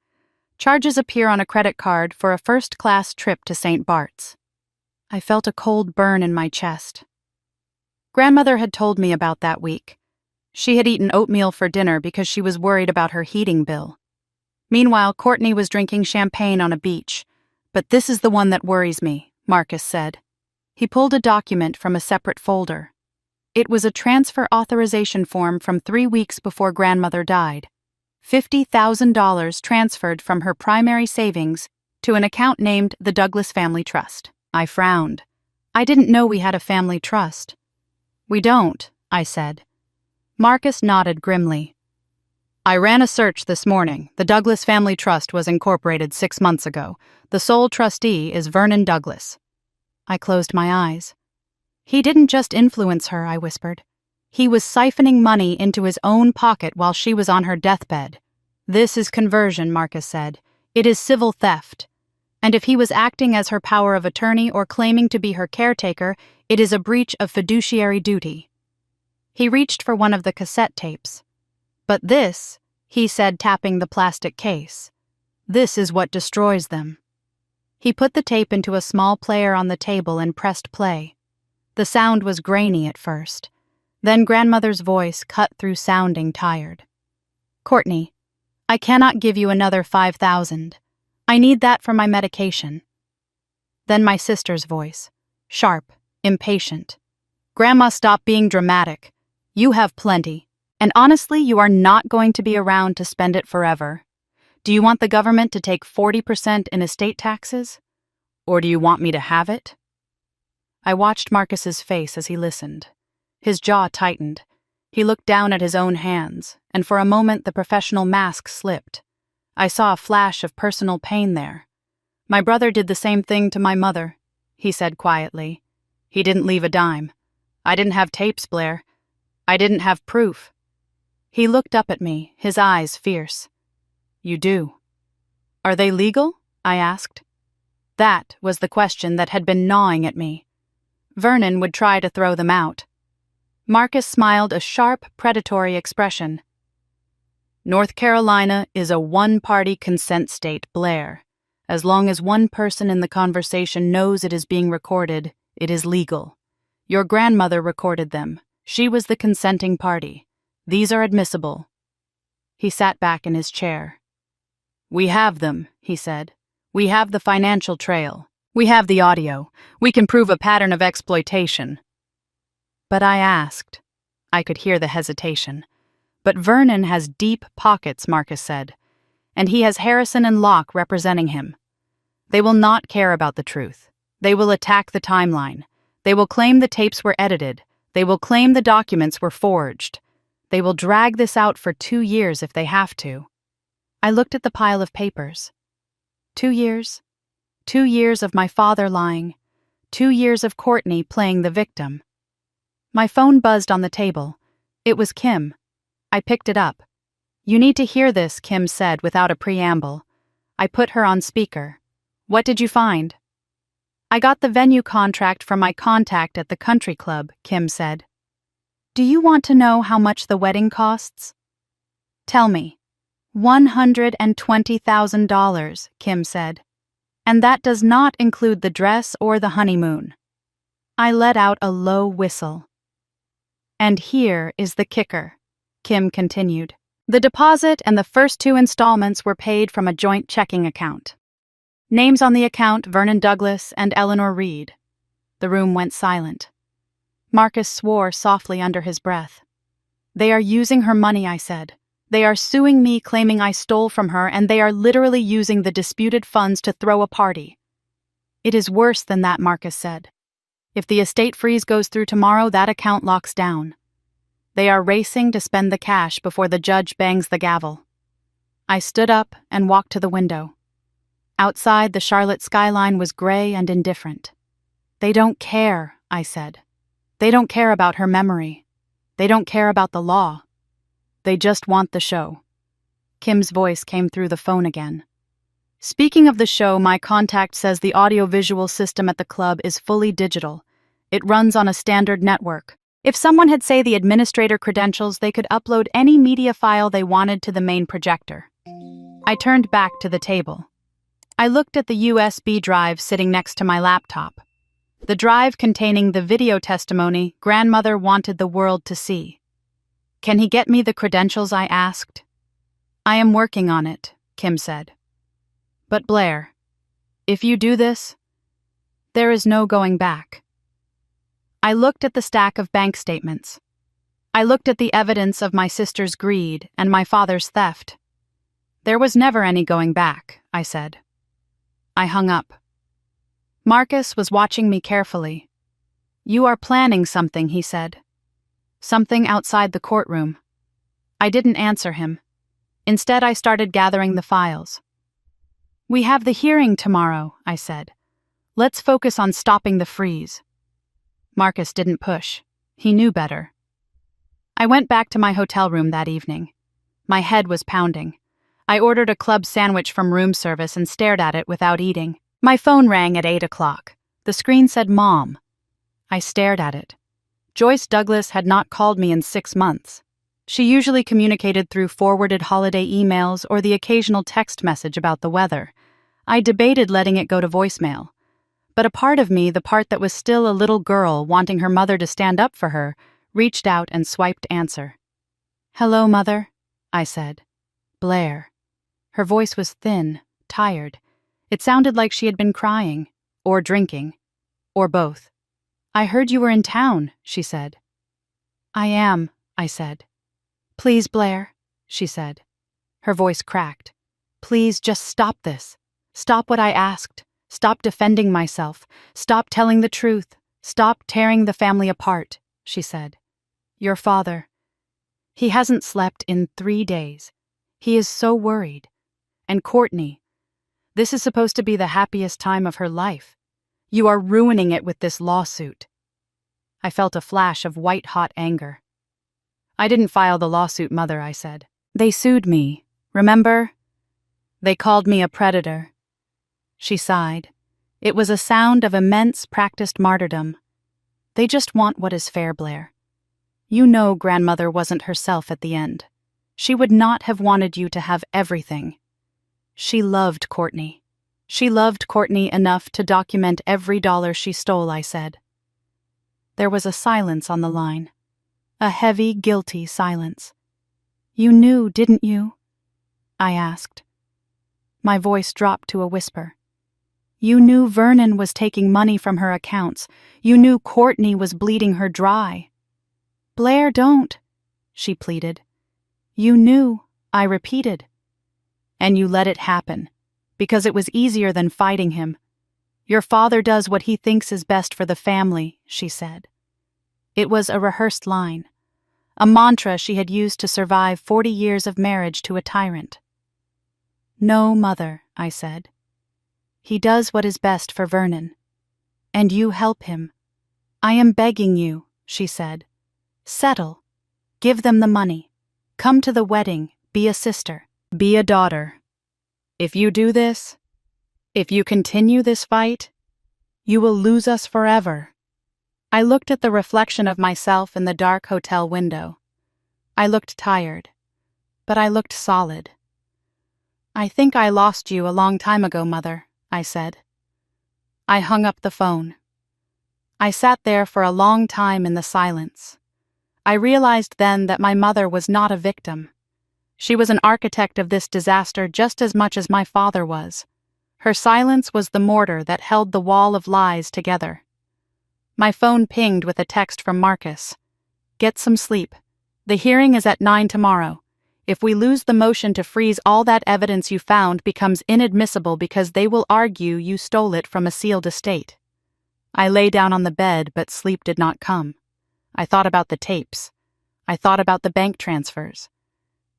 Charges appear on a credit card for a first-class trip to St. Bart's. I felt a cold burn in my chest. Grandmother had told me about that week. She had eaten oatmeal for dinner because she was worried about her heating bill. Meanwhile, Courtney was drinking champagne on a beach. But this is the one that worries me, Marcus said. He pulled a document from a separate folder. It was a transfer authorization form from 3 weeks before grandmother died. $50,000 transferred from her primary savings to an account named the Douglas Family Trust. I frowned. I didn't know we had a family trust. We don't, I said. Marcus nodded grimly. I ran a search this morning. The Douglas Family Trust was incorporated 6 months ago. The sole trustee is Vernon Douglas. I closed my eyes. He didn't just influence her, I whispered. He was siphoning money into his own pocket while she was on her deathbed. This is conversion, Marcus said. It is civil theft. And if he was acting as her power of attorney or claiming to be her caretaker, it is a breach of fiduciary duty. He reached for one of the cassette tapes. But this, he said, tapping the plastic case, this is what destroys them. He put the tape into a small player on the table and pressed play. The sound was grainy at first. Then grandmother's voice cut through sounding tired. Courtney, I cannot give you another 5,000. I need that for my medication. Then my sister's voice, sharp, impatient. Grandma, stop being dramatic. You have plenty. And honestly, you are not going to be around to spend it forever. Do you want the government to take 40% in estate taxes? Or do you want me to have it? I watched Marcus's face as he listened. His jaw tightened. He looked down at his own hands, and for a moment the professional mask slipped. I saw a flash of personal pain there. My brother did the same thing to my mother, he said quietly. He didn't leave a dime. I didn't have tapes, Blair. I didn't have proof. He looked up at me, his eyes fierce. You do. Are they legal? I asked. That was the question that had been gnawing at me. Vernon would try to throw them out. Marcus smiled a sharp, predatory expression. North Carolina is a one-party consent state, Blair. As long as one person in the conversation knows it is being recorded, it is legal. Your grandmother recorded them. She was the consenting party. These are admissible. He sat back in his chair. We have them, he said. We have the financial trail. We have the audio. We can prove a pattern of exploitation. But I asked. I could hear the hesitation. But Vernon has deep pockets, Marcus said. And he has Harrison and Locke representing him. They will not care about the truth. They will attack the timeline. They will claim the tapes were edited. They will claim the documents were forged. They will drag this out for 2 years if they have to. I looked at the pile of papers. 2 years. 2 years of my father lying. 2 years of Courtney playing the victim. My phone buzzed on the table. It was Kim. I picked it up. You need to hear this, Kim said without a preamble. I put her on speaker. What did you find? I got the venue contract from my contact at the country club, Kim said. Do you want to know how much the wedding costs? Tell me. $120,000, Kim said. And that does not include the dress or the honeymoon. I let out a low whistle. And here is the kicker, Kim continued. The deposit and the first 2 installments were paid from a joint checking account. Names on the account, Vernon Douglas and Eleanor Reed. The room went silent. Marcus swore softly under his breath. They are using her money, I said. They are suing me, claiming I stole from her, and they are literally using the disputed funds to throw a party. It is worse than that, Marcus said. If the estate freeze goes through tomorrow, that account locks down. They are racing to spend the cash before the judge bangs the gavel. I stood up and walked to the window. Outside, the Charlotte skyline was gray and indifferent. They don't care, I said. They don't care about her memory. They don't care about the law. They just want the show. Kim's voice came through the phone again. Speaking of the show, my contact says the audiovisual system at the club is fully digital. It runs on a standard network. If someone had, say, the administrator credentials, they could upload any media file they wanted to the main projector. I turned back to the table. I looked at the USB drive sitting next to my laptop. The drive containing the video testimony grandmother wanted the world to see. Can he get me the credentials? I asked. I am working on it, Kim said. But Blair, if you do this, there is no going back. I looked at the stack of bank statements. I looked at the evidence of my sister's greed and my father's theft. There was never any going back, I said. I hung up. Marcus was watching me carefully. You are planning something, he said. Something outside the courtroom. I didn't answer him. Instead, I started gathering the files. We have the hearing tomorrow, I said. Let's focus on stopping the freeze. Marcus didn't push. He knew better. I went back to my hotel room that evening. My head was pounding. I ordered a club sandwich from room service and stared at it without eating. My phone rang at 8 o'clock. The screen said Mom. I stared at it. Joyce Douglas had not called me in 6 months. She usually communicated through forwarded holiday emails or the occasional text message about the weather. I debated letting it go to voicemail. But a part of me, the part that was still a little girl wanting her mother to stand up for her, reached out and swiped answer. Hello, Mother, I said. Blair. Her voice was thin, tired. It sounded like she had been crying, or drinking, or both. I heard you were in town, she said. I am, I said. Please, Blair, she said. Her voice cracked. Please just stop this. Stop what I asked. Stop defending myself. Stop telling the truth. Stop tearing the family apart, she said. Your father. He hasn't slept in 3 days. He is so worried. And Courtney. This is supposed to be the happiest time of her life. You are ruining it with this lawsuit. I felt a flash of white-hot anger. I didn't file the lawsuit, Mother, I said. They sued me, remember? They called me a predator. She sighed. It was a sound of immense practiced martyrdom. They just want what is fair, Blair. You know grandmother wasn't herself at the end. She would not have wanted you to have everything. She loved Courtney. She loved Courtney enough to document every dollar she stole, I said. There was a silence on the line. A heavy, guilty silence. You knew, didn't you? I asked. My voice dropped to a whisper. You knew Vernon was taking money from her accounts. You knew Courtney was bleeding her dry. Blair, don't, she pleaded. You knew, I repeated. And you let it happen, because it was easier than fighting him. Your father does what he thinks is best for the family, she said. It was a rehearsed line, a mantra she had used to survive 40 years of marriage to a tyrant. No, Mother, I said. He does what is best for Vernon. And you help him. I am begging you, she said. Settle. Give them the money. Come to the wedding. Be a sister. Be a daughter. If you do this, if you continue this fight, you will lose us forever. I looked at the reflection of myself in the dark hotel window. I looked tired, but I looked solid. I think I lost you a long time ago, Mother, I said. I hung up the phone. I sat there for a long time in the silence. I realized then that my mother was not a victim. She was an architect of this disaster just as much as my father was. Her silence was the mortar that held the wall of lies together. My phone pinged with a text from Marcus. Get some sleep. The hearing is at 9 tomorrow. If we lose the motion to freeze, all that evidence you found becomes inadmissible because they will argue you stole it from a sealed estate. I lay down on the bed, but sleep did not come. I thought about the tapes. I thought about the bank transfers.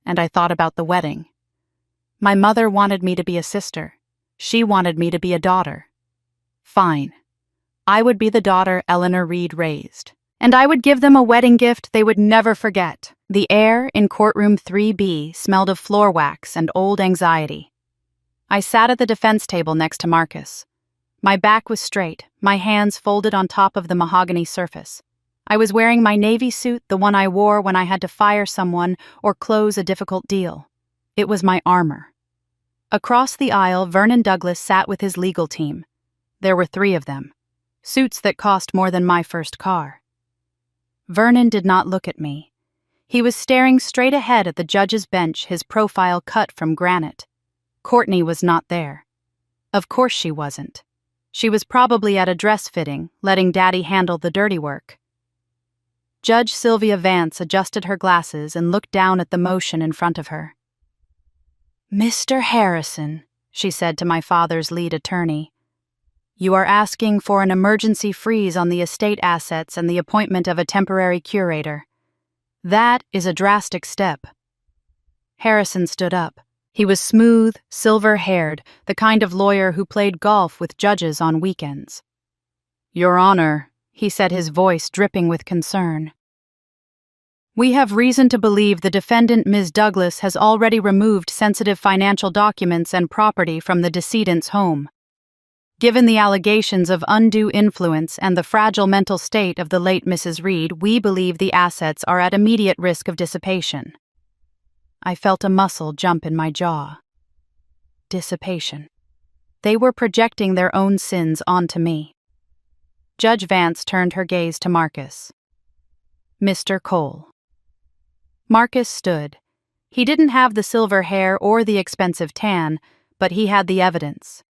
And I thought about the wedding. My mother wanted me to be a sister. She wanted me to be a daughter. Fine. I would be the daughter Eleanor Reed raised. And I would give them a wedding gift they would never forget. The air in courtroom 3B smelled of floor wax and old anxiety. I sat at the defense table next to Marcus. My back was straight, my hands folded on top of the mahogany surface. I was wearing my navy suit, the one I wore when I had to fire someone or close a difficult deal. It was my armor. Across the aisle, Vernon Douglas sat with his legal team. There were 3 of them. Suits that cost more than my first car. Vernon did not look at me. He was staring straight ahead at the judge's bench, his profile cut from granite. Courtney was not there. Of course she wasn't. She was probably at a dress fitting, letting Daddy handle the dirty work. Judge Sylvia Vance adjusted her glasses and looked down at the motion in front of her. "Mr. Harrison," she said to my father's lead attorney, "you are asking for an emergency freeze on the estate assets and the appointment of a temporary curator. That is a drastic step." Harrison stood up. He was smooth, silver-haired, the kind of lawyer who played golf with judges on weekends. "Your Honor," he said, his voice dripping with concern, "we have reason to believe the defendant, Ms. Douglas, has already removed sensitive financial documents and property from the decedent's home. Given the allegations of undue influence and the fragile mental state of the late Mrs. Reed, we believe the assets are at immediate risk of dissipation." I felt a muscle jump in my jaw. Dissipation. They were projecting their own sins onto me. Judge Vance turned her gaze to Marcus. "Mr. Cole." Marcus stood. He didn't have the silver hair or the expensive tan, but he had the evidence.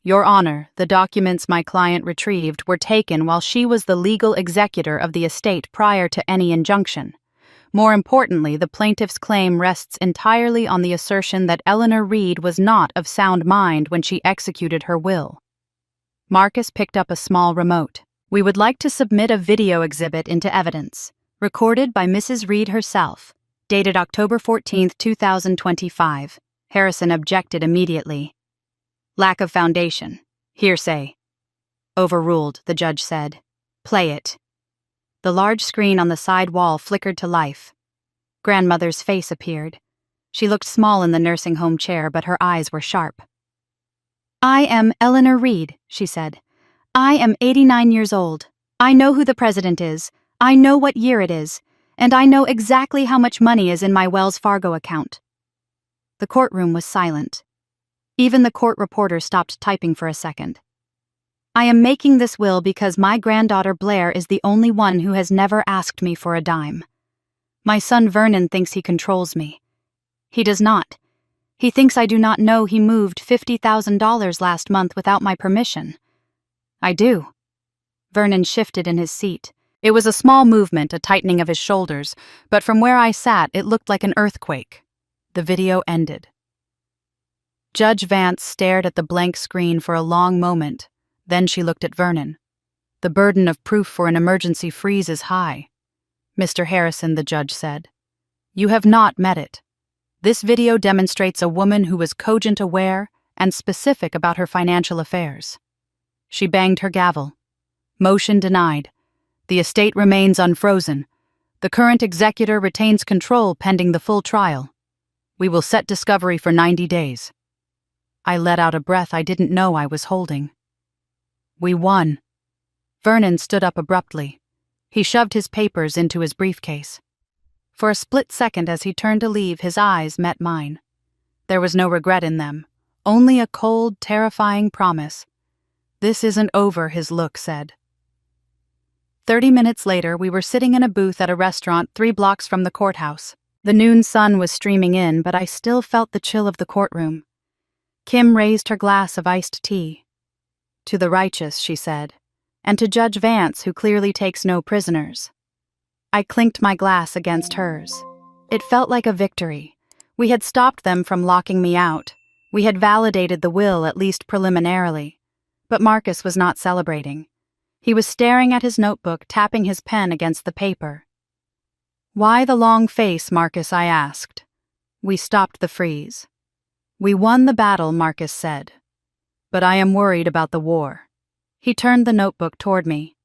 "Your Honor, the documents my client retrieved were taken while she was the legal executor of the estate prior to any injunction. More importantly, the plaintiff's claim rests entirely on the assertion that Eleanor Reed was not of sound mind when she executed her will." Marcus picked up a small remote. "We would like to submit a video exhibit into evidence, recorded by Mrs. Reed herself, dated October 14, 2025. Harrison objected immediately. "Lack of foundation. Hearsay." "Overruled," the judge said. "Play it." The large screen on the side wall flickered to life. Grandmother's face appeared. She looked small in the nursing home chair, but her eyes were sharp. "I am Eleanor Reed," she said. "I am 89 years old. I know who the president is. I know what year it is. And I know exactly how much money is in my Wells Fargo account." The courtroom was silent. Even the court reporter stopped typing for a second. "I am making this will because my granddaughter Blair is the only one who has never asked me for a dime. My son Vernon thinks he controls me. He does not. He thinks I do not know he moved $50,000 last month without my permission. I do." Vernon shifted in his seat. It was a small movement, a tightening of his shoulders, but from where I sat it looked like an earthquake. The video ended. Judge Vance stared at the blank screen for a long moment. Then she looked at Vernon. "The burden of proof for an emergency freeze is high." "Mr. Harrison," the judge said, "you have not met it. This video demonstrates a woman who was cogent aware and specific about her financial affairs." She banged her gavel. "Motion denied. The estate remains unfrozen. The current executor retains control pending the full trial. We will set discovery for 90 days. I let out a breath I didn't know I was holding. "We won." Vernon stood up abruptly. He shoved his papers into his briefcase. For a split second as he turned to leave, his eyes met mine. There was no regret in them, only a cold, terrifying promise. "This isn't over," his look said. 30 minutes later, we were sitting in a booth at a restaurant 3 blocks from the courthouse. The noon sun was streaming in, but I still felt the chill of the courtroom. Kim raised her glass of iced tea. "To the righteous," she said, "and to Judge Vance, who clearly takes no prisoners." I clinked my glass against hers. It felt like a victory. We had stopped them from locking me out. We had validated the will, at least preliminarily. But Marcus was not celebrating. He was staring at his notebook, tapping his pen against the paper. "Why the long face, Marcus?" I asked. "We stopped the freeze." "We won the battle," Marcus said. "But I am worried about the war." He turned the notebook toward me.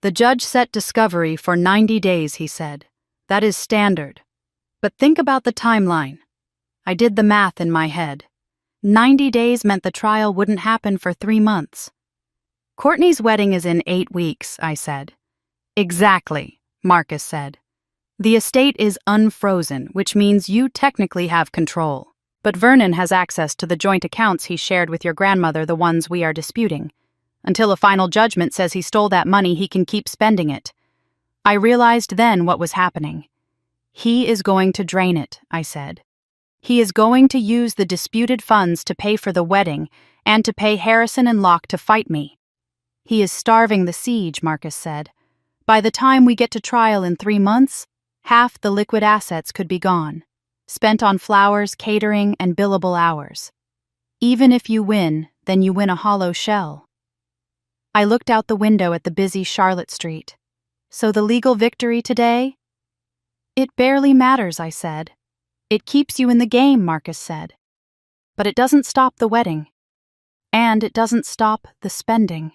"The judge set discovery for 90 days, he said. That is standard. But think about the timeline." I did the math in my head. 90 days meant the trial wouldn't happen for 3 months. "Courtney's wedding is in 8 weeks, I said. "Exactly," Marcus said. "The estate is unfrozen, which means you technically have control. But Vernon has access to the joint accounts he shared with your grandmother, the ones we are disputing. Until a final judgment says he stole that money, he can keep spending it." I realized then what was happening. "He is going to drain it," I said. "He is going to use the disputed funds to pay for the wedding and to pay Harrison and Locke to fight me." "He is starving the siege," Marcus said. "By the time we get to trial in 3 months, half the liquid assets could be gone, spent on flowers, catering, and billable hours. Even if you win, then you win a hollow shell." I looked out the window at the busy Charlotte Street. "So the legal victory today?" "It barely matters," I said. "It keeps you in the game," Marcus said. "But it doesn't stop the wedding. And it doesn't stop the spending."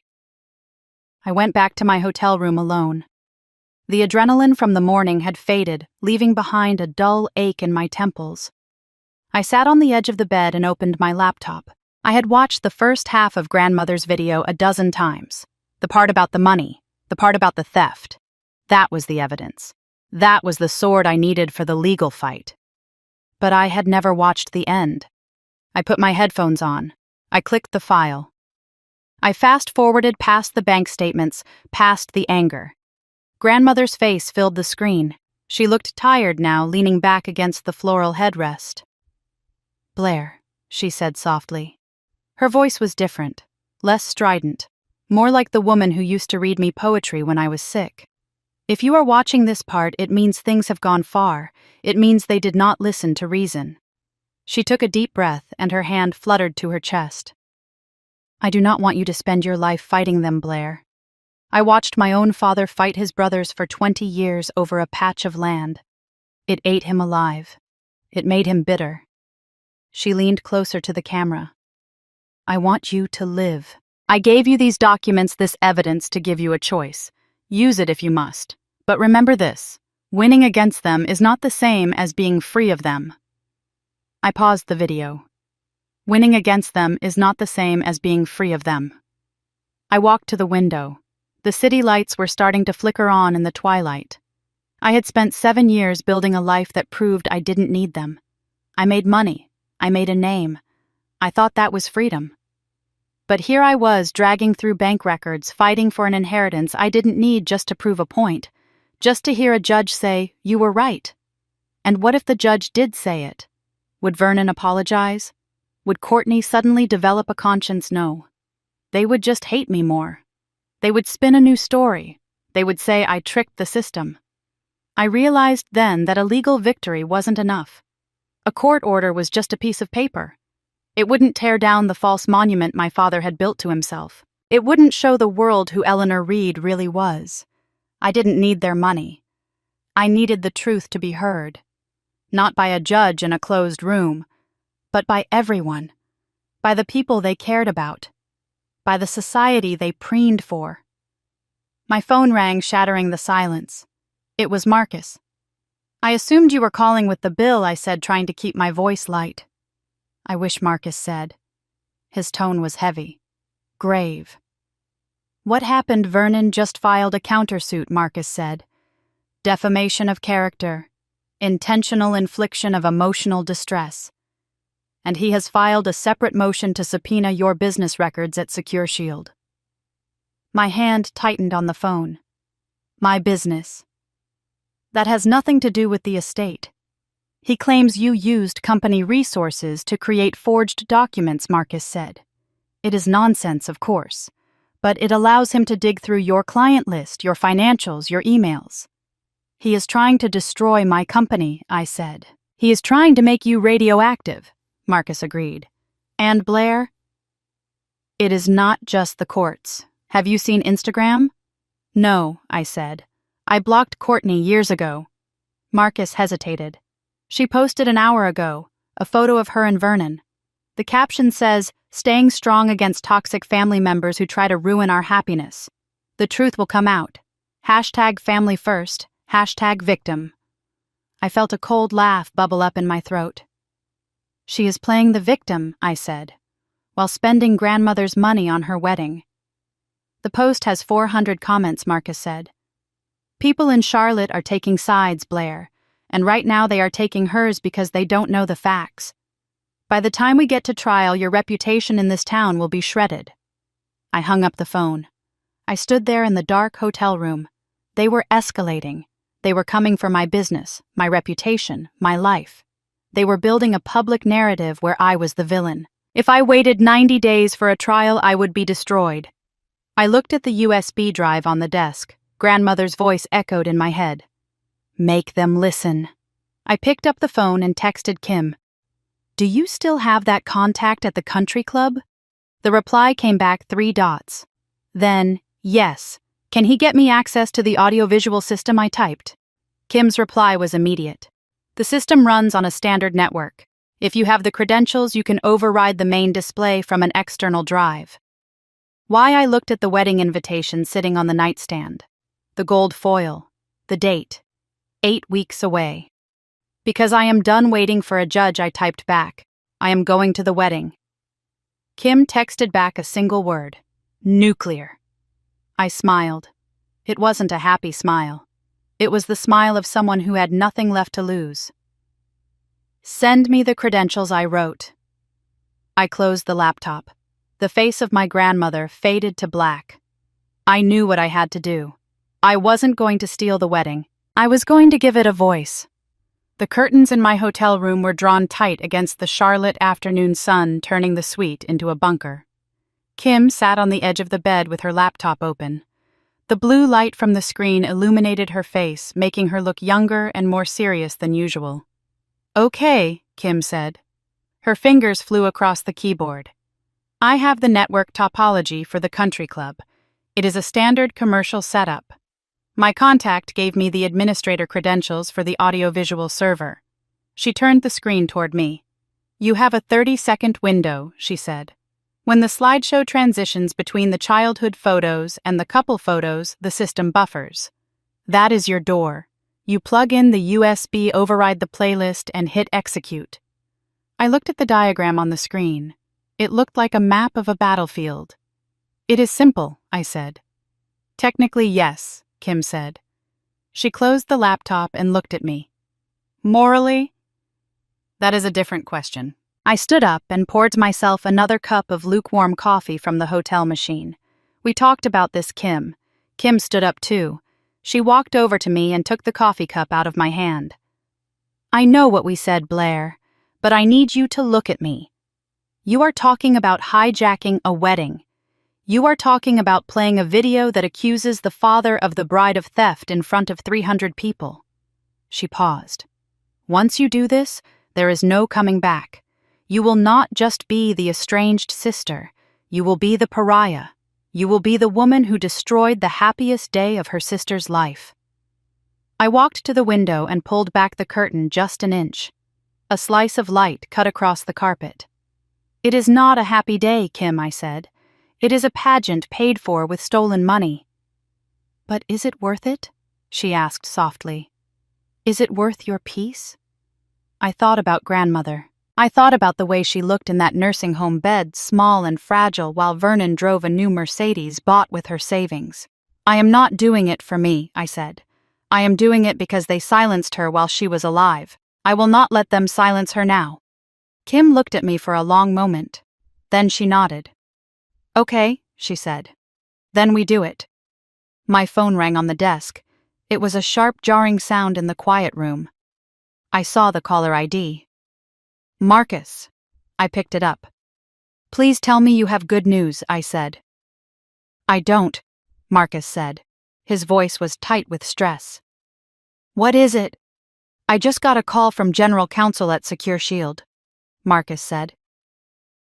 I went back to my hotel room alone. The adrenaline from the morning had faded, leaving behind a dull ache in my temples. I sat on the edge of the bed and opened my laptop. I had watched the first half of Grandmother's video a dozen times. The part about the money, the part about the theft. That was the evidence. That was the sword I needed for the legal fight. But I had never watched the end. I put my headphones on. I clicked the file. I fast-forwarded past the bank statements, past the anger. Grandmother's face filled the screen. She looked tired now, leaning back against the floral headrest. "Blair," she said softly. Her voice was different, less strident, more like the woman who used to read me poetry when I was sick. "If you are watching this part, it means things have gone far. It means they did not listen to reason." She took a deep breath, and her hand fluttered to her chest. "I do not want you to spend your life fighting them, Blair. I watched my own father fight his brothers for 20 years over a patch of land. It ate him alive. It made him bitter." She leaned closer to the camera. "I want you to live. I gave you these documents, this evidence, to give you a choice. Use it if you must. But remember this: winning against them is not the same as being free of them." I paused the video. Winning against them is not the same as being free of them. I walked to the window. The city lights were starting to flicker on in the twilight. I had spent 7 years building a life that proved I didn't need them. I made money. I made a name. I thought that was freedom. But here I was, dragging through bank records, fighting for an inheritance I didn't need just to prove a point, just to hear a judge say, "You were right." And what if the judge did say it? Would Vernon apologize? Would Courtney suddenly develop a conscience? No. They would just hate me more. They would spin a new story. They would say I tricked the system. I realized then that a legal victory wasn't enough. A court order was just a piece of paper. It wouldn't tear down the false monument my father had built to himself. It wouldn't show the world who Eleanor Reed really was. I didn't need their money. I needed the truth to be heard. Not by a judge in a closed room, but by everyone. By the people they cared about. By the society they preened for. My phone rang, shattering the silence. It was Marcus. "I assumed you were calling with the bill," I said, trying to keep my voice light. "I wish," Marcus said. His tone was heavy, grave. "What happened? Vernon just filed a countersuit," Marcus said. "Defamation of character, intentional infliction of emotional distress. And he has filed a separate motion to subpoena your business records at Secure Shield." My hand tightened on the phone. "My business. That has nothing to do with the estate. He claims you used company resources to create forged documents," Marcus said. "It is nonsense, of course, but it allows him to dig through your client list, your financials, your emails." "He is trying to destroy my company," I said. "He is trying to make you radioactive," Marcus agreed. "And Blair?" "It is not just the courts. Have you seen Instagram? No, I said. I blocked Courtney years ago. Marcus hesitated. She posted an hour ago, a photo of her and Vernon. The caption says, "Staying strong against toxic family members who try to ruin our happiness. The truth will come out. Hashtag family first, hashtag victim." I felt a cold laugh bubble up in my throat. She is playing the victim, I said, while spending grandmother's money on her wedding. The post has 400 comments, Marcus said. People in Charlotte are taking sides, Blair, and right now they are taking hers because they don't know the facts. By the time we get to trial, your reputation in this town will be shredded. I hung up the phone. I stood there in the dark hotel room. They were escalating. They were coming for my business, my reputation, my life. They were building a public narrative where I was the villain. If I waited 90 days for a trial, I would be destroyed. I looked at the USB drive on the desk. Grandmother's voice echoed in my head. Make them listen. I picked up the phone and texted Kim. Do you still have that contact at the country club? The reply came back 3 dots. Then, yes. Can he get me access to the audiovisual system I typed? Kim's reply was immediate. The system runs on a standard network. If you have the credentials, you can override the main display from an external drive. Why I looked at the wedding invitation sitting on the nightstand. The gold foil. The date. 8 weeks away. Because I am done waiting for a judge, I typed back. I am going to the wedding. Kim texted back a single word. Nuclear. I smiled. It wasn't a happy smile. It was the smile of someone who had nothing left to lose. Send me the credentials, I wrote. I closed the laptop. The face of my grandmother faded to black. I knew what I had to do. I wasn't going to steal the wedding. I was going to give it a voice. The curtains in my hotel room were drawn tight against the Charlotte afternoon sun, turning the suite into a bunker. Kim sat on the edge of the bed with her laptop open. The blue light from the screen illuminated her face, making her look younger and more serious than usual. Okay, Kim said. Her fingers flew across the keyboard. I have the network topology for the country club. It is a standard commercial setup. My contact gave me the administrator credentials for the audiovisual server. She turned the screen toward me. You have a 30-second window, she said. When the slideshow transitions between the childhood photos and the couple photos, the system buffers. That is your door. You plug in the USB, override the playlist, and hit execute. I looked at the diagram on the screen. It looked like a map of a battlefield. It is simple, I said. Technically, yes, Kim said. She closed the laptop and looked at me. Morally? That is a different question. I stood up and poured myself another cup of lukewarm coffee from the hotel machine. We talked about this, Kim. Kim stood up too. She walked over to me and took the coffee cup out of my hand. I know what we said, Blair, but I need you to look at me. You are talking about hijacking a wedding. You are talking about playing a video that accuses the father of the bride of theft in front of 300 people. She paused. Once you do this, there is no coming back. You will not just be the estranged sister. You will be the pariah. You will be the woman who destroyed the happiest day of her sister's life. I walked to the window and pulled back the curtain just an inch. A slice of light cut across the carpet. It is not a happy day, Kim, I said. It is a pageant paid for with stolen money. But is it worth it? She asked softly. Is it worth your peace? I thought about grandmother. I thought about the way she looked in that nursing home bed, small and fragile, while Vernon drove a new Mercedes bought with her savings. I am not doing it for me, I said. I am doing it because they silenced her while she was alive. I will not let them silence her now. Kim looked at me for a long moment. Then she nodded. Okay, she said. Then we do it. My phone rang on the desk. It was a sharp, jarring sound in the quiet room. I saw the caller ID. Marcus. I picked it up. Please tell me you have good news, I said. I don't, Marcus said. His voice was tight with stress. What is it? I just got a call from General Counsel at Secure Shield, Marcus said.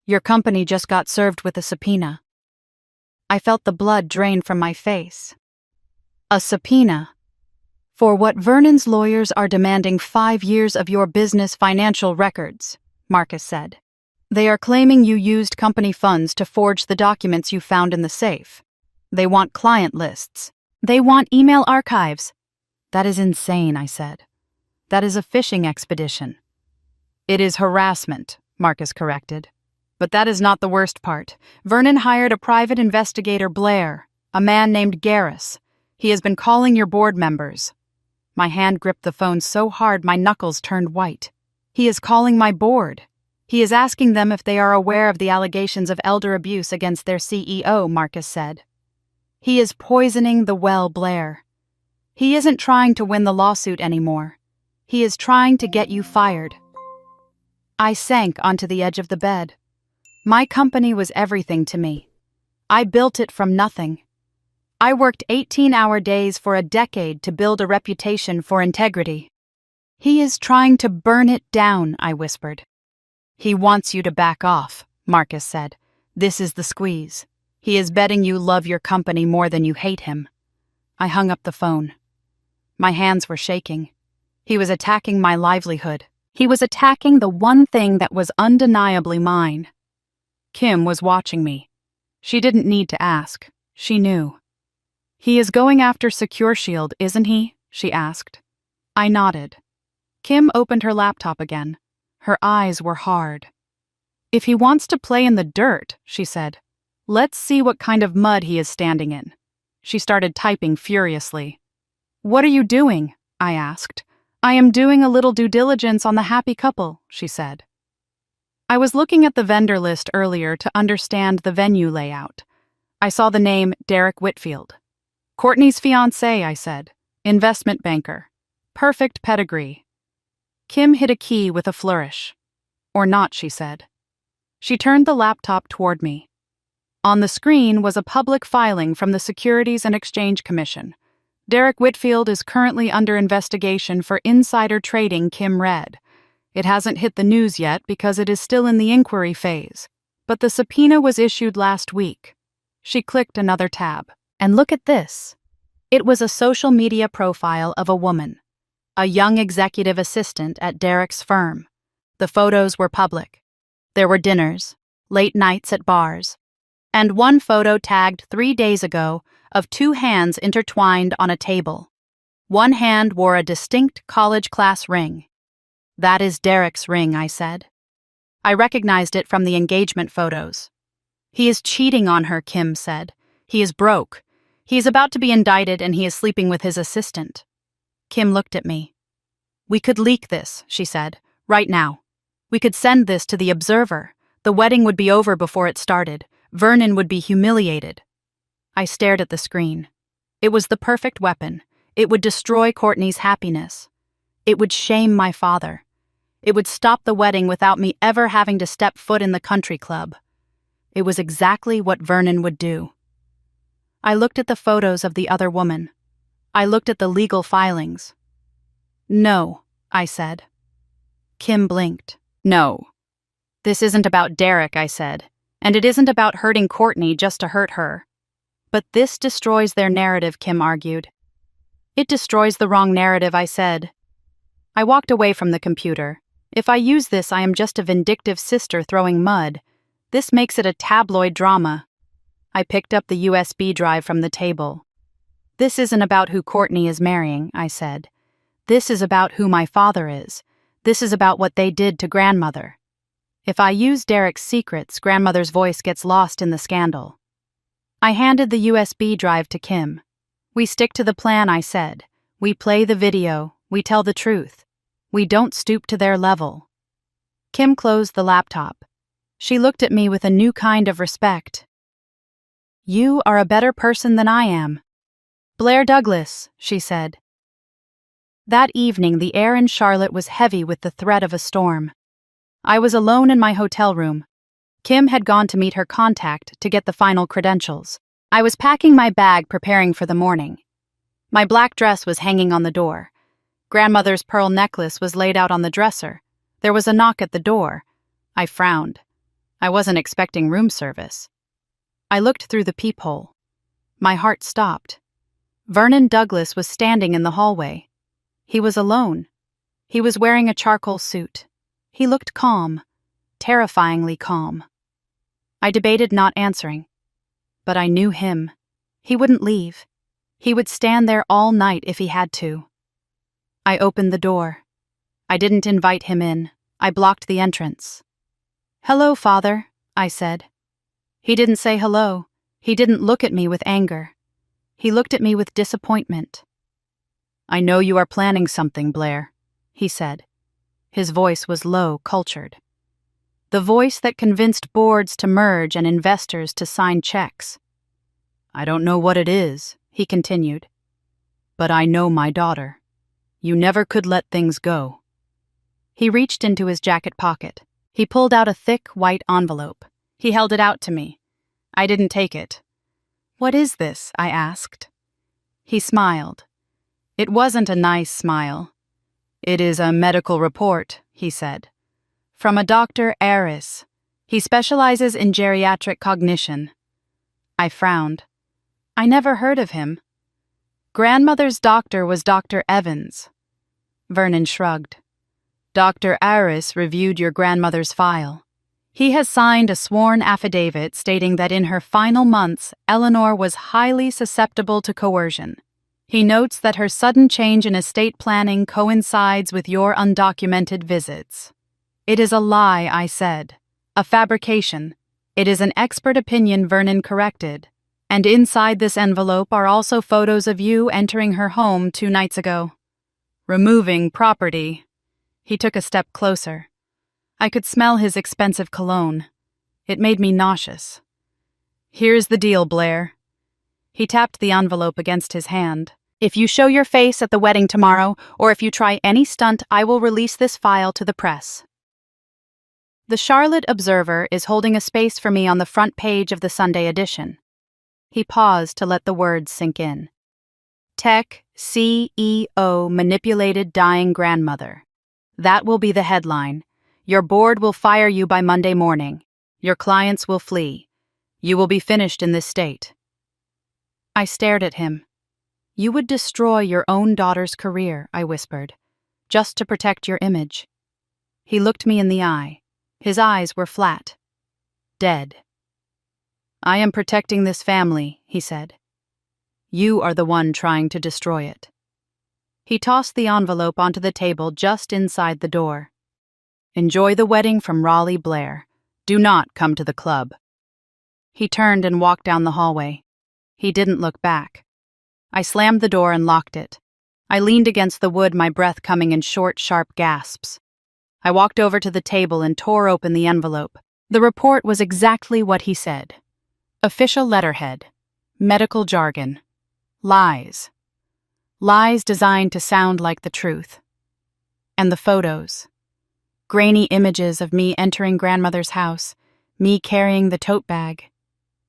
Your company just got served with a subpoena. I felt the blood drain from my face. A subpoena. For what Vernon's lawyers are demanding 5 years of your business financial records, Marcus said. They are claiming you used company funds to forge the documents you found in the safe. They want client lists. They want email archives. That is insane, I said. That is a fishing expedition. It is harassment, Marcus corrected. But that is not the worst part. Vernon hired a private investigator, Blair, a man named Garris. He has been calling your board members. My hand gripped the phone so hard my knuckles turned white. He is calling my board. He is asking them if they are aware of the allegations of elder abuse against their CEO, Marcus said. He is poisoning the well, Blair. He isn't trying to win the lawsuit anymore. He is trying to get you fired. I sank onto the edge of the bed. My company was everything to me. I built it from nothing. I worked 18-hour days for a decade to build a reputation for integrity. He is trying to burn it down, I whispered. He wants you to back off, Marcus said. This is the squeeze. He is betting you love your company more than you hate him. I hung up the phone. My hands were shaking. He was attacking my livelihood. He was attacking the one thing that was undeniably mine. Kim was watching me. She didn't need to ask. She knew. He is going after Secure Shield, isn't he? She asked. I nodded. Kim opened her laptop again. Her eyes were hard. If he wants to play in the dirt, she said, let's see what kind of mud he is standing in. She started typing furiously. What are you doing? I asked. I am doing a little due diligence on the happy couple, she said. I was looking at the vendor list earlier to understand the venue layout. I saw the name Derek Whitfield. Courtney's fiancé, I said. Investment banker. Perfect pedigree. Kim hit a key with a flourish. Or not, she said. She turned the laptop toward me. On the screen was a public filing from the Securities and Exchange Commission. Derek Whitfield is currently under investigation for insider trading, Kim read. It hasn't hit the news yet because it is still in the inquiry phase. But the subpoena was issued last week. She clicked another tab. And look at this. It was a social media profile of a woman, a young executive assistant at Derek's firm. The photos were public. There were dinners, late nights at bars, and one photo tagged 3 days ago of 2 hands intertwined on a table. One hand wore a distinct college class ring. That is Derek's ring, I said. I recognized it from the engagement photos. He is cheating on her, Kim said. He is broke. He is about to be indicted and he is sleeping with his assistant. Kim looked at me. We could leak this, she said, right now. We could send this to the Observer. The wedding would be over before it started. Vernon would be humiliated. I stared at the screen. It was the perfect weapon. It would destroy Courtney's happiness. It would shame my father. It would stop the wedding without me ever having to step foot in the country club. It was exactly what Vernon would do. I looked at the photos of the other woman. I looked at the legal filings. No, I said. Kim blinked. No. This isn't about Derek, I said, and it isn't about hurting Courtney just to hurt her. But this destroys their narrative, Kim argued. It destroys the wrong narrative, I said. I walked away from the computer. If I use this, I am just a vindictive sister throwing mud. This makes it a tabloid drama. I picked up the USB drive from the table. This isn't about who Courtney is marrying, I said. This is about who my father is. This is about what they did to grandmother. If I use Derek's secrets, grandmother's voice gets lost in the scandal. I handed the USB drive to Kim. We stick to the plan, I said. We play the video. We tell the truth. We don't stoop to their level. Kim closed the laptop. She looked at me with a new kind of respect. You are a better person than I am. Blair Douglas, she said. That evening, the air in Charlotte was heavy with the threat of a storm. I was alone in my hotel room. Kim had gone to meet her contact to get the final credentials. I was packing my bag, preparing for the morning. My black dress was hanging on the door. Grandmother's pearl necklace was laid out on the dresser. There was a knock at the door. I frowned. I wasn't expecting room service. I looked through the peephole. My heart stopped. Vernon Douglas was standing in the hallway. He was alone. He was wearing a charcoal suit. He looked calm, terrifyingly calm. I debated not answering, but I knew him. He wouldn't leave. He would stand there all night if he had to. I opened the door. I didn't invite him in. I blocked the entrance. "Hello, Father," I said. He didn't say hello. He didn't look at me with anger. He looked at me with disappointment. "I know you are planning something, Blair," he said. His voice was low, cultured. The voice that convinced boards to merge and investors to sign checks. "I don't know what it is," he continued, "but I know my daughter. You never could let things go." He reached into his jacket pocket. He pulled out a thick, white envelope. He held it out to me. I didn't take it. "What is this?" I asked. He smiled. It wasn't a nice smile. "It is a medical report," he said. "From a Dr. Aris. He specializes in geriatric cognition." I frowned. I never heard of him. Grandmother's doctor was Dr. Evans. Vernon shrugged. "Dr. Aris reviewed your grandmother's file. He has signed a sworn affidavit stating that in her final months, Eleanor was highly susceptible to coercion. He notes that her sudden change in estate planning coincides with your undocumented visits." "It is a lie," I said. "A fabrication. It is an expert opinion," Vernon corrected. "And inside this envelope are also photos of you entering her home 2 nights ago. Removing property." He took a step closer. I could smell his expensive cologne. It made me nauseous. "Here's the deal, Blair." He tapped the envelope against his hand. "If you show your face at the wedding tomorrow, or if you try any stunt, I will release this file to the press." The Charlotte Observer is holding a space for me on the front page of the Sunday edition. He paused to let the words sink in. Tech CEO manipulated dying grandmother. That will be the headline. Your board will fire you by Monday morning. Your clients will flee. You will be finished in this state. I stared at him. "You would destroy your own daughter's career," I whispered, "just to protect your image." He looked me in the eye. His eyes were flat. Dead. "I am protecting this family," he said. "You are the one trying to destroy it." He tossed the envelope onto the table just inside the door. "Enjoy the wedding from Raleigh, Blair. Do not come to the club." He turned and walked down the hallway. He didn't look back. I slammed the door and locked it. I leaned against the wood, my breath coming in short, sharp gasps. I walked over to the table and tore open the envelope. The report was exactly what he said. Official letterhead. Medical jargon. Lies. Lies designed to sound like the truth. And the photos. Grainy images of me entering grandmother's house, me carrying the tote bag.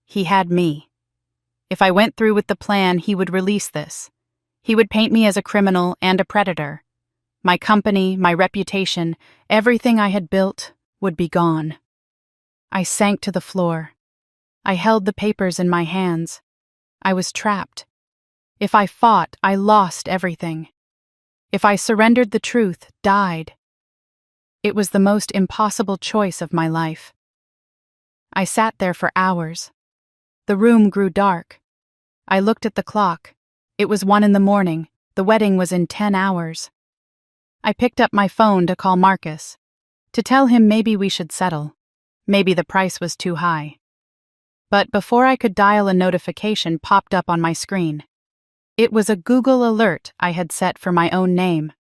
He had me. If I went through with the plan, he would release this. He would paint me as a criminal and a predator. My company, my reputation, everything I had built would be gone. I sank to the floor. I held the papers in my hands. I was trapped. If I fought, I lost everything. If I surrendered the truth, died. It was the most impossible choice of my life. I sat there for hours. The room grew dark. I looked at the clock. It was 1 a.m. The wedding was in 10 hours. I picked up my phone to call Marcus, to tell him maybe we should settle. Maybe the price was too high. But before I could dial, a notification popped up on my screen. It was a Google alert I had set for my own name.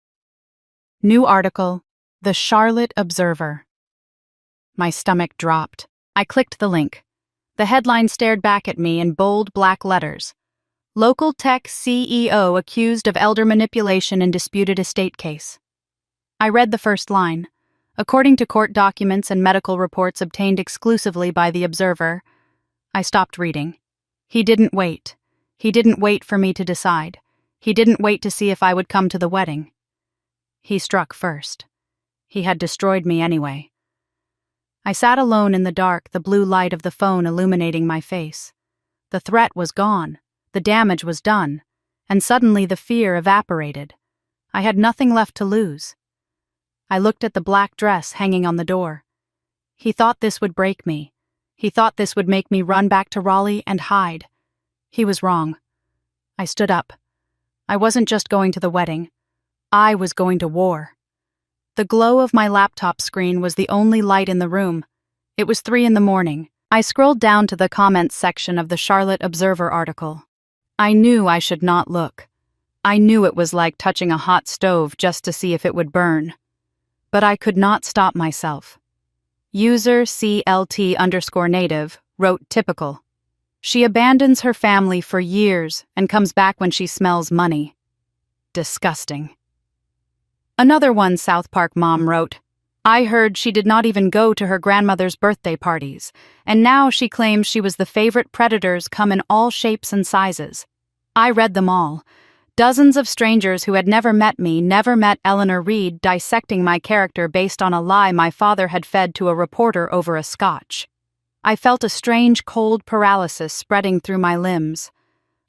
New article, The Charlotte Observer. My stomach dropped. I clicked the link. The headline stared back at me in bold black letters. Local tech CEO accused of elder manipulation in disputed estate case. I read the first line. According to court documents and medical reports obtained exclusively by the Observer. I stopped reading. He didn't wait. He didn't wait for me to decide. He didn't wait to see if I would come to the wedding. He struck first. He had destroyed me anyway. I sat alone in the dark, the blue light of the phone illuminating my face. The threat was gone. The damage was done. and suddenly the fear evaporated. I had nothing left to lose. I looked at the black dress hanging on the door. He thought this would break me. He thought this would make me run back to Raleigh and hide. He was wrong. I stood up. I wasn't just going to the wedding. I was going to war. The glow of my laptop screen was the only light in the room. It was 3 a.m. I scrolled down to the comments section of the Charlotte Observer article. I knew I should not look. I knew it was like touching a hot stove just to see if it would burn. But I could not stop myself. User CLT_native wrote typical. She abandons her family for years and comes back when she smells money. Disgusting. Another one South Park mom wrote, I heard she did not even go to her grandmother's birthday parties, and now she claims she was the favorite predators come in all shapes and sizes. I read them all. Dozens of strangers who had never met me never met Eleanor Reed dissecting my character based on a lie my father had fed to a reporter over a scotch. I felt a strange cold paralysis spreading through my limbs.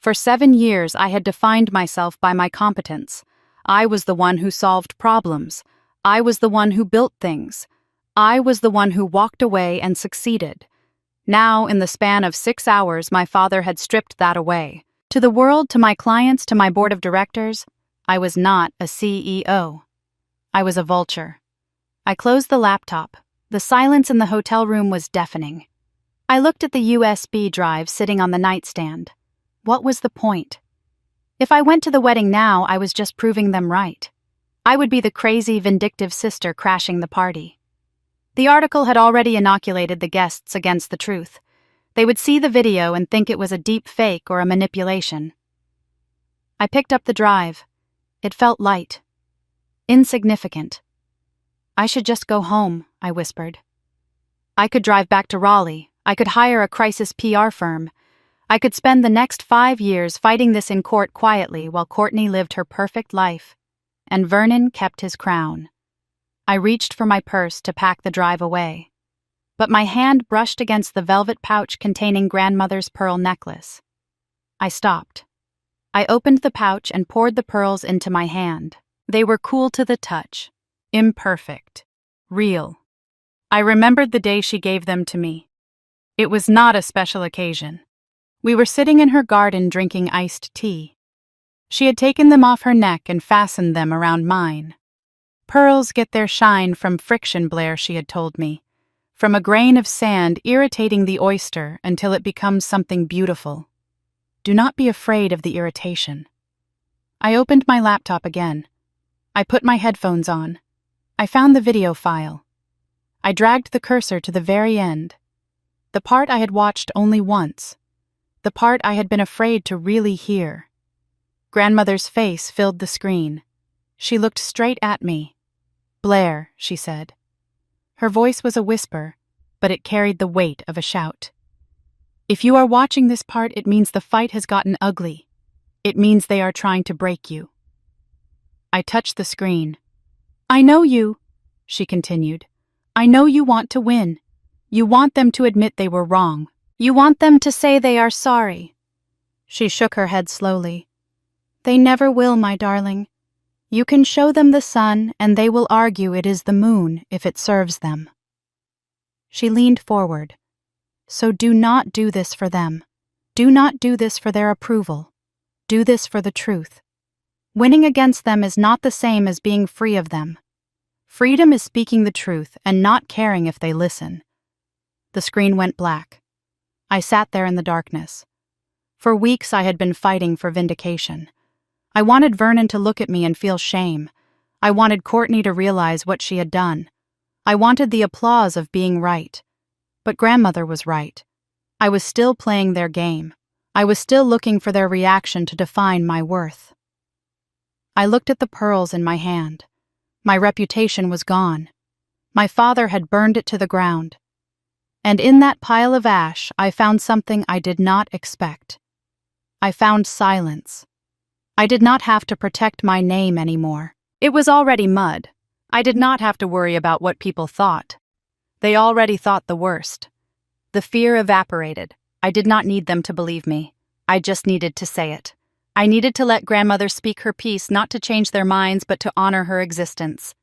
For 7 years I had defined myself by my competence. I was the one who solved problems. I was the one who built things. I was the one who walked away and succeeded. Now, in the span of 6 hours, my father had stripped that away. To the world, to my clients, to my board of directors, I was not a CEO. I was a vulture. I closed the laptop. The silence in the hotel room was deafening. I looked at the USB drive sitting on the nightstand. What was the point? If I went to the wedding now, I was just proving them right. I would be the crazy, vindictive sister crashing the party. The article had already inoculated the guests against the truth. They would see the video and think it was a deep fake or a manipulation. I picked up the drive. It felt light. Insignificant. I should just go home, I whispered. I could drive back to Raleigh. I could hire a crisis PR firm. I could spend the next 5 years fighting this in court quietly while Courtney lived her perfect life, and Vernon kept his crown. I reached for my purse to pack the drive away, but my hand brushed against the velvet pouch containing grandmother's pearl necklace. I stopped. I opened the pouch and poured the pearls into my hand. They were cool to the touch, imperfect, real. I remembered the day she gave them to me. It was not a special occasion. We were sitting in her garden drinking iced tea. She had taken them off her neck and fastened them around mine. Pearls get their shine from friction, Blair, she had told me. From a grain of sand irritating the oyster until it becomes something beautiful. Do not be afraid of the irritation. I opened my laptop again. I put my headphones on. I found the video file. I dragged the cursor to the very end. The part I had watched only once. The part I had been afraid to really hear. Grandmother's face filled the screen. She looked straight at me. Blair, she said. Her voice was a whisper, but it carried the weight of a shout. If you are watching this part, it means the fight has gotten ugly. It means they are trying to break you. I touched the screen. I know you, she continued. I know you want to win. You want them to admit they were wrong. You want them to say they are sorry. She shook her head slowly. They never will, my darling. You can show them the sun, and they will argue it is the moon if it serves them. She leaned forward. So do not do this for them. Do not do this for their approval. Do this for the truth. Winning against them is not the same as being free of them. Freedom is speaking the truth and not caring if they listen. The screen went black. I sat there in the darkness. For weeks I had been fighting for vindication. I wanted Vernon to look at me and feel shame. I wanted Courtney to realize what she had done. I wanted the applause of being right. But grandmother was right. I was still playing their game. I was still looking for their reaction to define my worth. I looked at the pearls in my hand. My reputation was gone. My father had burned it to the ground. And in that pile of ash, I found something I did not expect. I found silence. I did not have to protect my name anymore. It was already mud. I did not have to worry about what people thought. They already thought the worst. The fear evaporated. I did not need them to believe me. I just needed to say it. I needed to let grandmother speak her piece, not to change their minds, but to honor her existence.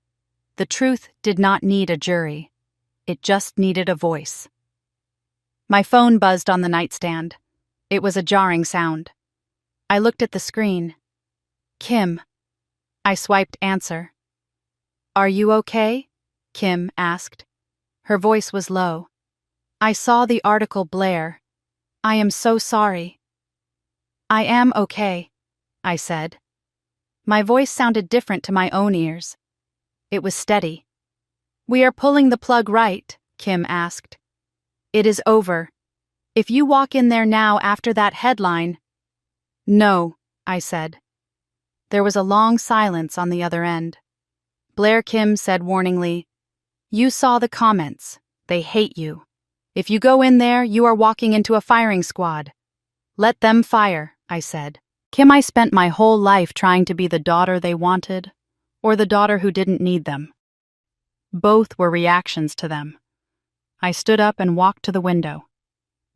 The truth did not need a jury. It just needed a voice. My phone buzzed on the nightstand. It was a jarring sound. I looked at the screen. Kim. I swiped answer. "Are you okay?" Kim asked. Her voice was low. I saw the article blare. "I am so sorry." "I am okay," I said. My voice sounded different to my own ears. It was steady. "We are pulling the plug, right?" Kim asked. "It is over. If you walk in there now after that headline—" "No," I said. There was a long silence on the other end. Blair Kim said warningly, "You saw the comments. They hate you. If you go in there, you are walking into a firing squad." "Let them fire," I said. Kim, I spent my whole life trying to be the daughter they wanted, or the daughter who didn't need them. Both were reactions to them. I stood up and walked to the window.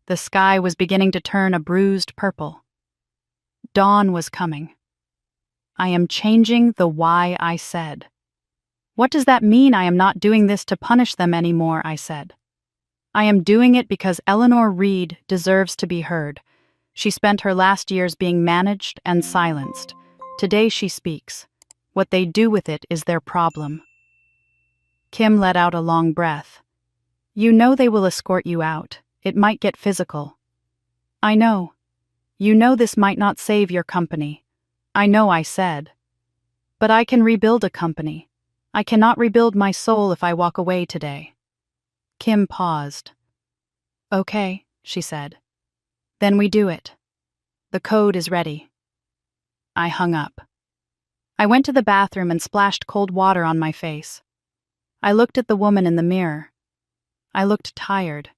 The sky was beginning to turn a bruised purple. Dawn was coming. I am changing the why I said. "What does that mean? I am not doing this to punish them anymore," I said. "I am doing it because Eleanor Reed deserves to be heard. She spent her last years being managed and silenced. Today she speaks. What they do with it is their problem." Kim let out a long breath. "You know they will escort you out. It might get physical." "I know. You know this might not save your company." "I know," I said. "But I can rebuild a company. I cannot rebuild my soul if I walk away today." Kim paused. "Okay," she said. "Then we do it. The code is ready." I hung up. I went to the bathroom and splashed cold water on my face. I looked at the woman in the mirror. I looked tired.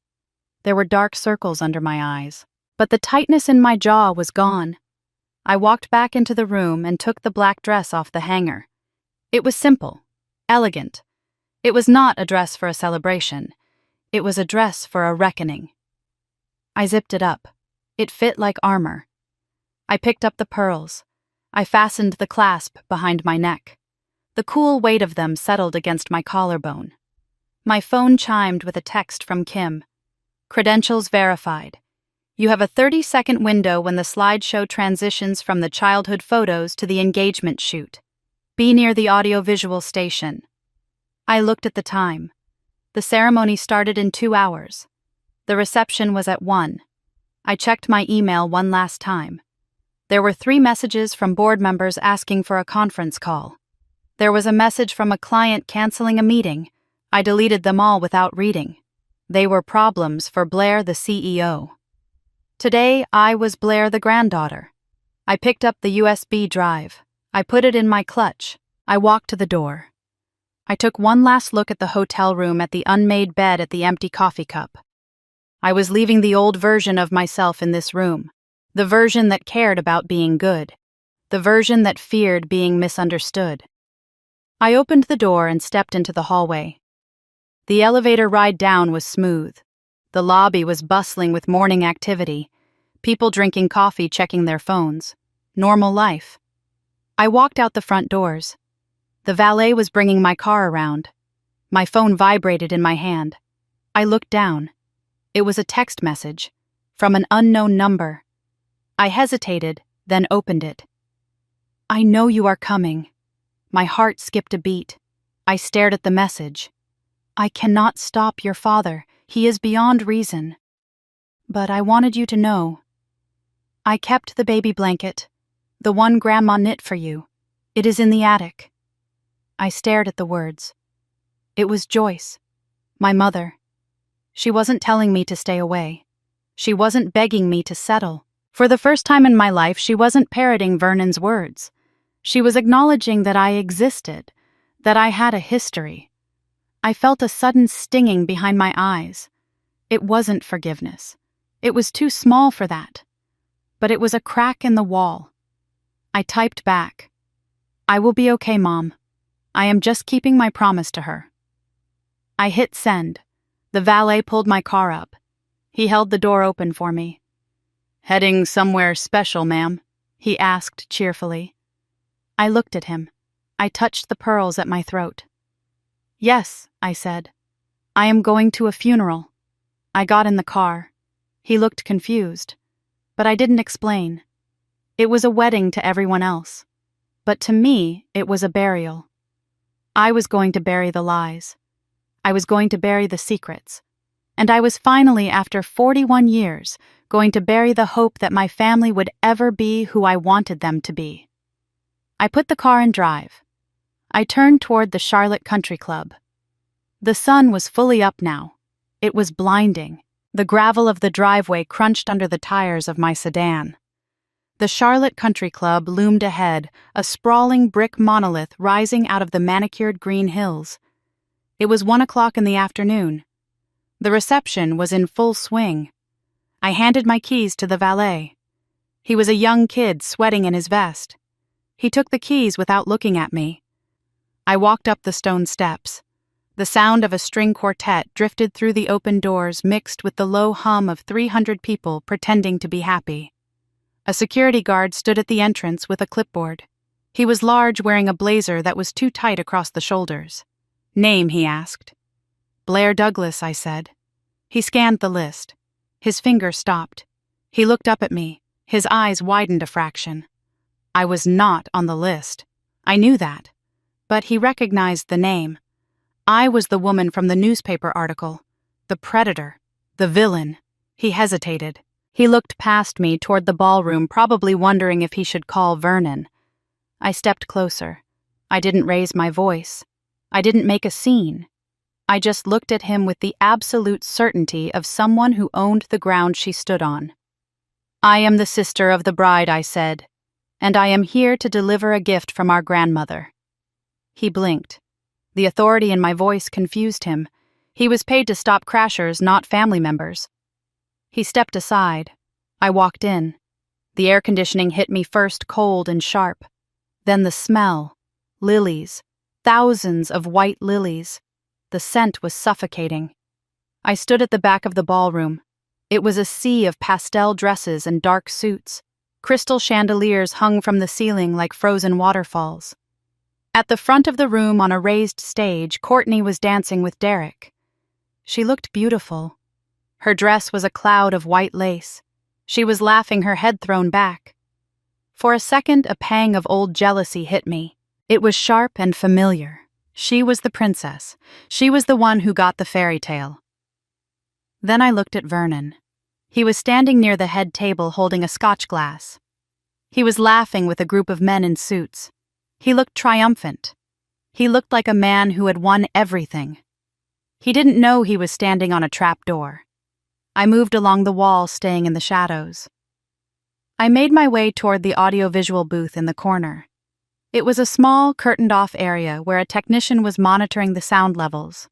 There were dark circles under my eyes, but the tightness in my jaw was gone. I walked back into the room and took the black dress off the hanger. It was simple, elegant. It was not a dress for a celebration. It was a dress for a reckoning. I zipped it up. It fit like armor. I picked up the pearls. I fastened the clasp behind my neck. The cool weight of them settled against my collarbone. My phone chimed with a text from Kim. "Credentials verified. You have a 30-second window when the slideshow transitions from the childhood photos to the engagement shoot. Be near the audiovisual station." I looked at the time. The ceremony started in 2 hours. The reception was at 1. I checked my email one last time. There were 3 messages from board members asking for a conference call. There was a message from a client canceling a meeting. I deleted them all without reading. They were problems for Blair, the CEO. Today, I was Blair, the granddaughter. I picked up the USB drive. I put it in my clutch. I walked to the door. I took one last look at the hotel room, at the unmade bed, at the empty coffee cup. I was leaving the old version of myself in this room. The version that cared about being good. The version that feared being misunderstood. I opened the door and stepped into the hallway. The elevator ride down was smooth. The lobby was bustling with morning activity. People drinking coffee, checking their phones. Normal life. I walked out the front doors. The valet was bringing my car around. My phone vibrated in my hand. I looked down. It was a text message from an unknown number. I hesitated, then opened it. "I know you are coming." My heart skipped a beat. I stared at the message. "I cannot stop your father. He is beyond reason. But I wanted you to know. I kept the baby blanket, the one Grandma knit for you. It is in the attic." I stared at the words. It was Joyce, my mother. She wasn't telling me to stay away. She wasn't begging me to settle. For the first time in my life, she wasn't parroting Vernon's words. She was acknowledging that I existed, that I had a history. I felt a sudden stinging behind my eyes. It wasn't forgiveness. It was too small for that. But it was a crack in the wall. I typed back. "I will be okay, Mom. I am just keeping my promise to her." I hit send. The valet pulled my car up. He held the door open for me. "Heading somewhere special, ma'am?" he asked cheerfully. I looked at him. I touched the pearls at my throat. Yes, I said. I am going to a funeral. I got in the car. He looked confused, but I didn't explain. It was a wedding to everyone else, but to me, it was a burial. I was going to bury the lies. I was going to bury the secrets. And I was finally, after 41 years, going to bury the hope that my family would ever be who I wanted them to be. I put the car in drive. I turned toward the Charlotte Country Club. The sun was fully up now. It was blinding. The gravel of the driveway crunched under the tires of my sedan. The Charlotte Country Club loomed ahead, a sprawling brick monolith rising out of the manicured green hills. It was 1 o'clock in the afternoon. The reception was in full swing. I handed my keys to the valet. He was a young kid sweating in his vest. He took the keys without looking at me. I walked up the stone steps. The sound of a string quartet drifted through the open doors mixed with the low hum of 300 people pretending to be happy. A security guard stood at the entrance with a clipboard. He was large, wearing a blazer that was too tight across the shoulders. Name, he asked. Blair Douglas, I said. He scanned the list. His finger stopped. He looked up at me. His eyes widened a fraction. I was not on the list. I knew that. But he recognized the name. I was the woman from the newspaper article. The predator. The villain. He hesitated. He looked past me toward the ballroom, probably wondering if he should call Vernon. I stepped closer. I didn't raise my voice. I didn't make a scene. I just looked at him with the absolute certainty of someone who owned the ground she stood on. I am the sister of the bride, I said, and I am here to deliver a gift from our grandmother. He blinked. The authority in my voice confused him. He was paid to stop crashers, not family members. He stepped aside. I walked in. The air conditioning hit me first cold and sharp. Then the smell. Lilies. Thousands of white lilies. The scent was suffocating. I stood at the back of the ballroom. It was a sea of pastel dresses and dark suits. Crystal chandeliers hung from the ceiling like frozen waterfalls. At the front of the room on a raised stage, Courtney was dancing with Derek. She looked beautiful. Her dress was a cloud of white lace. She was laughing, her head thrown back. For a second, a pang of old jealousy hit me. It was sharp and familiar. She was the princess. She was the one who got the fairy tale. Then I looked at Vernon. He was standing near the head table holding a scotch glass. He was laughing with a group of men in suits. He looked triumphant. He looked like a man who had won everything. He didn't know he was standing on a trap door. I moved along the wall, staying in the shadows. I made my way toward the audiovisual booth in the corner. It was a small, curtained-off area where a technician was monitoring the sound levels.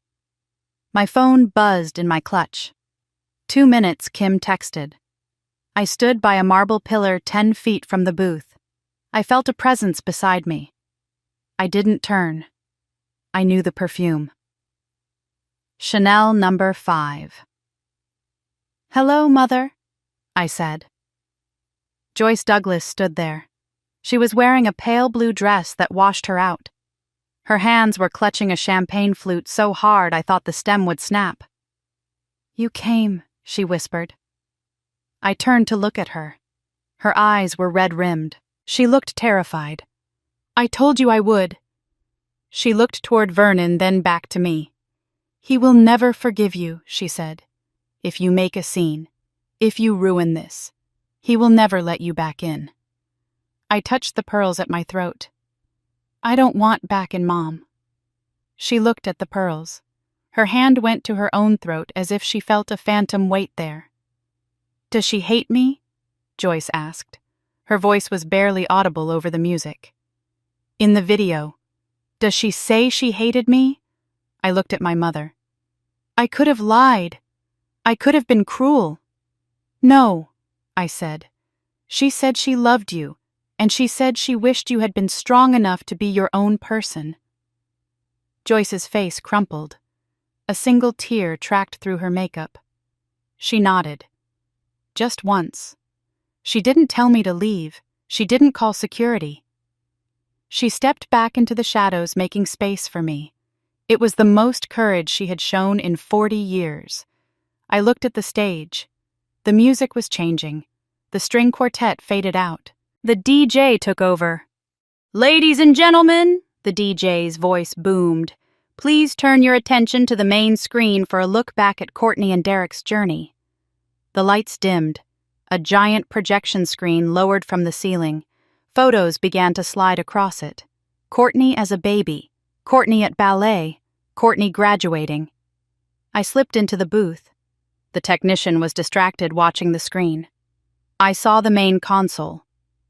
My phone buzzed in my clutch. 2 minutes, Kim texted. I stood by a marble pillar 10 feet from the booth. I felt a presence beside me. I didn't turn. I knew the perfume. Chanel No. 5. Hello, Mother, I said. Joyce Douglas stood there. She was wearing a pale blue dress that washed her out. Her hands were clutching a champagne flute so hard I thought the stem would snap. You came, she whispered. I turned to look at her. Her eyes were red-rimmed. She looked terrified. I told you I would. She looked toward Vernon, then back to me. He will never forgive you, she said. If you make a scene, if you ruin this, he will never let you back in. I touched the pearls at my throat. I don't want back in, Mom. She looked at the pearls. Her hand went to her own throat as if she felt a phantom weight there. Does she hate me? Joyce asked. Her voice was barely audible over the music. In the video, does she say she hated me? I looked at my mother. I could have lied. I could have been cruel. No, I said. She said she loved you, and she said she wished you had been strong enough to be your own person. Joyce's face crumpled. A single tear tracked through her makeup. She nodded. Just once. She didn't tell me to leave. She didn't call security. She stepped back into the shadows, making space for me. It was the most courage she had shown in 40 years. I looked at the stage. The music was changing. The string quartet faded out. The DJ took over. "Ladies and gentlemen," the DJ's voice boomed, "please turn your attention to the main screen for a look back at Courtney and Derek's journey." The lights dimmed. A giant projection screen lowered from the ceiling. Photos began to slide across it. Courtney as a baby, Courtney at ballet, Courtney graduating. I slipped into the booth. The technician was distracted watching the screen. I saw the main console.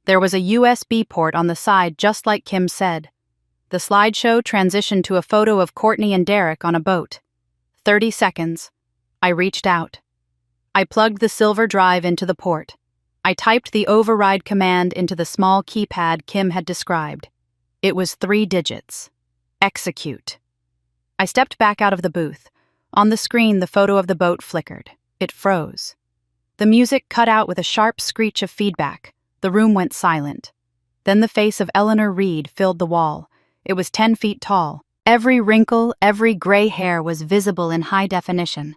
There was a USB port on the side, just like Kim said. The slideshow transitioned to a photo of Courtney and Derek on a boat. 30 seconds. I reached out. I plugged the silver drive into the port. I typed the override command into the small keypad Kim had described. It was 3 digits. Execute. I stepped back out of the booth. On the screen, the photo of the boat flickered. It froze. The music cut out with a sharp screech of feedback. The room went silent. Then the face of Eleanor Reed filled the wall. It was 10 feet tall. Every wrinkle, every gray hair was visible in high definition.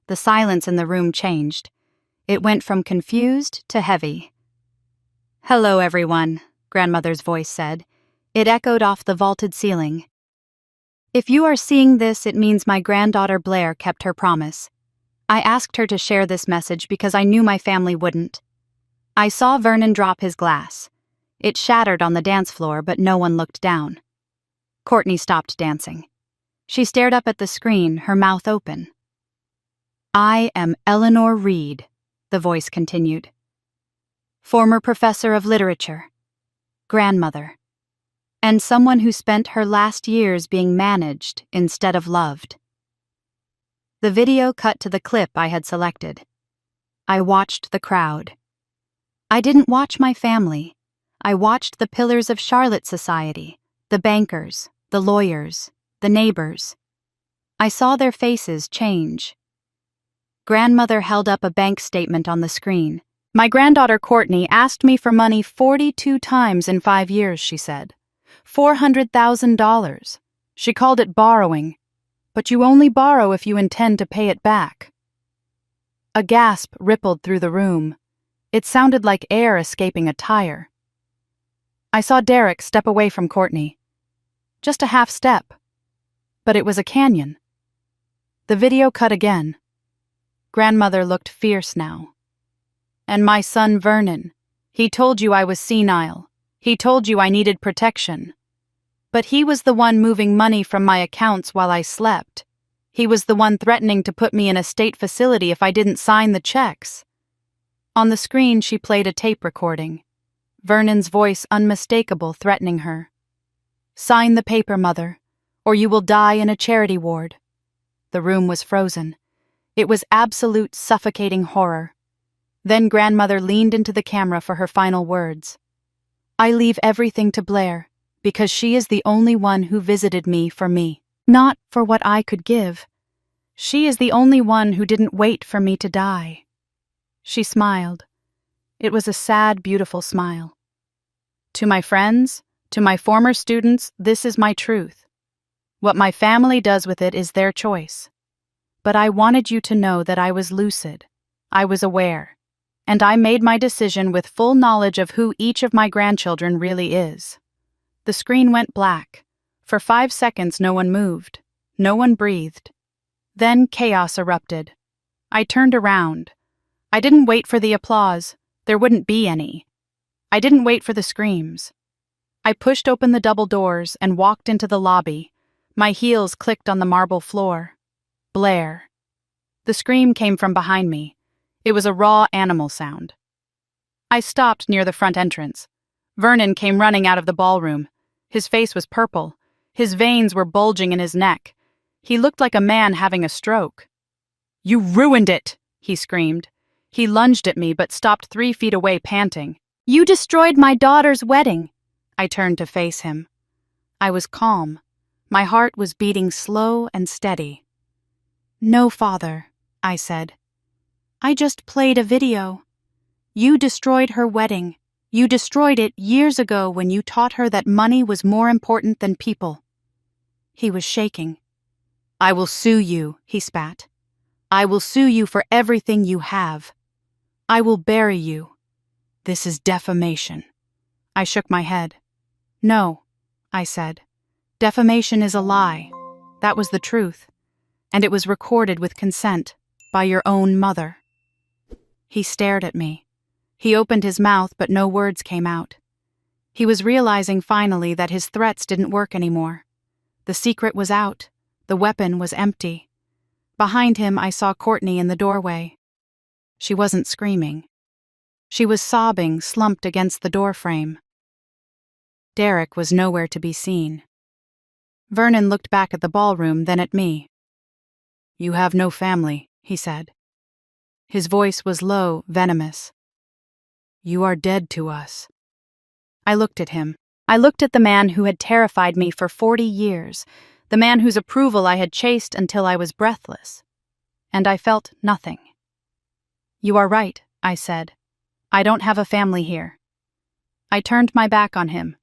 The silence in the room changed. It went from confused to heavy. "Hello, everyone," Grandmother's voice said. It echoed off the vaulted ceiling. "If you are seeing this, it means my granddaughter Blair kept her promise. I asked her to share this message because I knew my family wouldn't." I saw Vernon drop his glass. It shattered on the dance floor, but no one looked down. Courtney stopped dancing. She stared up at the screen, her mouth open. "I am Eleanor Reed," the voice continued. "Former professor of literature, grandmother, and someone who spent her last years being managed instead of loved." The video cut to the clip I had selected. I watched the crowd. I didn't watch my family. I watched the pillars of Charlotte society, the bankers, the lawyers, the neighbors. I saw their faces change. Grandmother held up a bank statement on the screen. "My granddaughter Courtney asked me for money 42 times in 5 years, she said. $400,000. She called it borrowing. But you only borrow if you intend to pay it back." A gasp rippled through the room. It sounded like air escaping a tire. I saw Derek step away from Courtney. Just a half step. But it was a canyon. The video cut again. Grandmother looked fierce now. "And my son Vernon, he told you I was senile. He told you I needed protection. But he was the one moving money from my accounts while I slept. He was the one threatening to put me in a state facility if I didn't sign the checks." On the screen, she played a tape recording. Vernon's voice unmistakable, threatening her. "Sign the paper, Mother, or you will die in a charity ward." The room was frozen. It was absolute suffocating horror. Then Grandmother leaned into the camera for her final words. "I leave everything to Blair, because she is the only one who visited me for me, not for what I could give. She is the only one who didn't wait for me to die." She smiled. It was a sad, beautiful smile. "To my friends, to my former students, this is my truth. What my family does with it is their choice. But I wanted you to know that I was lucid. I was aware. And I made my decision with full knowledge of who each of my grandchildren really is." The screen went black. For 5 seconds, no one moved. No one breathed. Then chaos erupted. I turned around. I didn't wait for the applause. There wouldn't be any. I didn't wait for the screams. I pushed open the double doors and walked into the lobby. My heels clicked on the marble floor. Blair. The scream came from behind me. It was a raw animal sound. I stopped near the front entrance. Vernon came running out of the ballroom. His face was purple. His veins were bulging in his neck. He looked like a man having a stroke. "You ruined it!" he screamed. He lunged at me but stopped 3 feet away, panting. "You destroyed my daughter's wedding!" I turned to face him. I was calm. My heart was beating slow and steady. "No, Father," I said. "I just played a video. You destroyed her wedding. You destroyed it years ago when you taught her that money was more important than people." He was shaking. "I will sue you," he spat. "I will sue you for everything you have. I will bury you. This is defamation." I shook my head. "No," I said. "Defamation is a lie. That was the truth. And it was recorded with consent by your own mother." He stared at me. He opened his mouth, but no words came out. He was realizing finally that his threats didn't work anymore. The secret was out. The weapon was empty. Behind him, I saw Courtney in the doorway. She wasn't screaming. She was sobbing, slumped against the doorframe. Derek was nowhere to be seen. Vernon looked back at the ballroom, then at me. "You have no family," he said. His voice was low, venomous. "You are dead to us." I looked at him. I looked at the man who had terrified me for 40 years, the man whose approval I had chased until I was breathless. And I felt nothing. "You are right," I said. "I don't have a family here." I turned my back on him.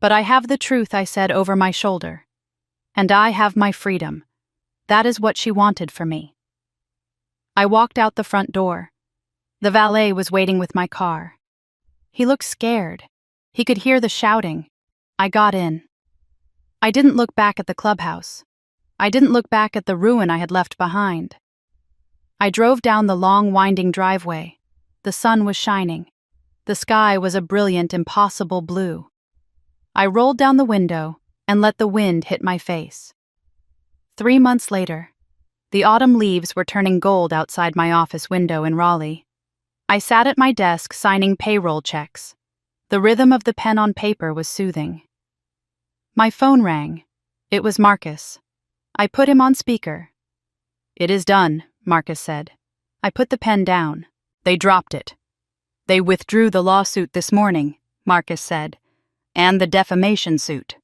"But I have the truth," I said over my shoulder. "And I have my freedom. That is what she wanted for me." I walked out the front door. The valet was waiting with my car. He looked scared. He could hear the shouting. I got in. I didn't look back at the clubhouse. I didn't look back at the ruin I had left behind. I drove down the long, winding driveway. The sun was shining. The sky was a brilliant, impossible blue. I rolled down the window and let the wind hit my face. 3 months later, the autumn leaves were turning gold outside my office window in Raleigh. I sat at my desk signing payroll checks. The rhythm of the pen on paper was soothing. My phone rang. It was Marcus. I put him on speaker. "It is done," Marcus said. I put the pen down. "They dropped it." "They withdrew the lawsuit this morning," Marcus said. "And the defamation suit."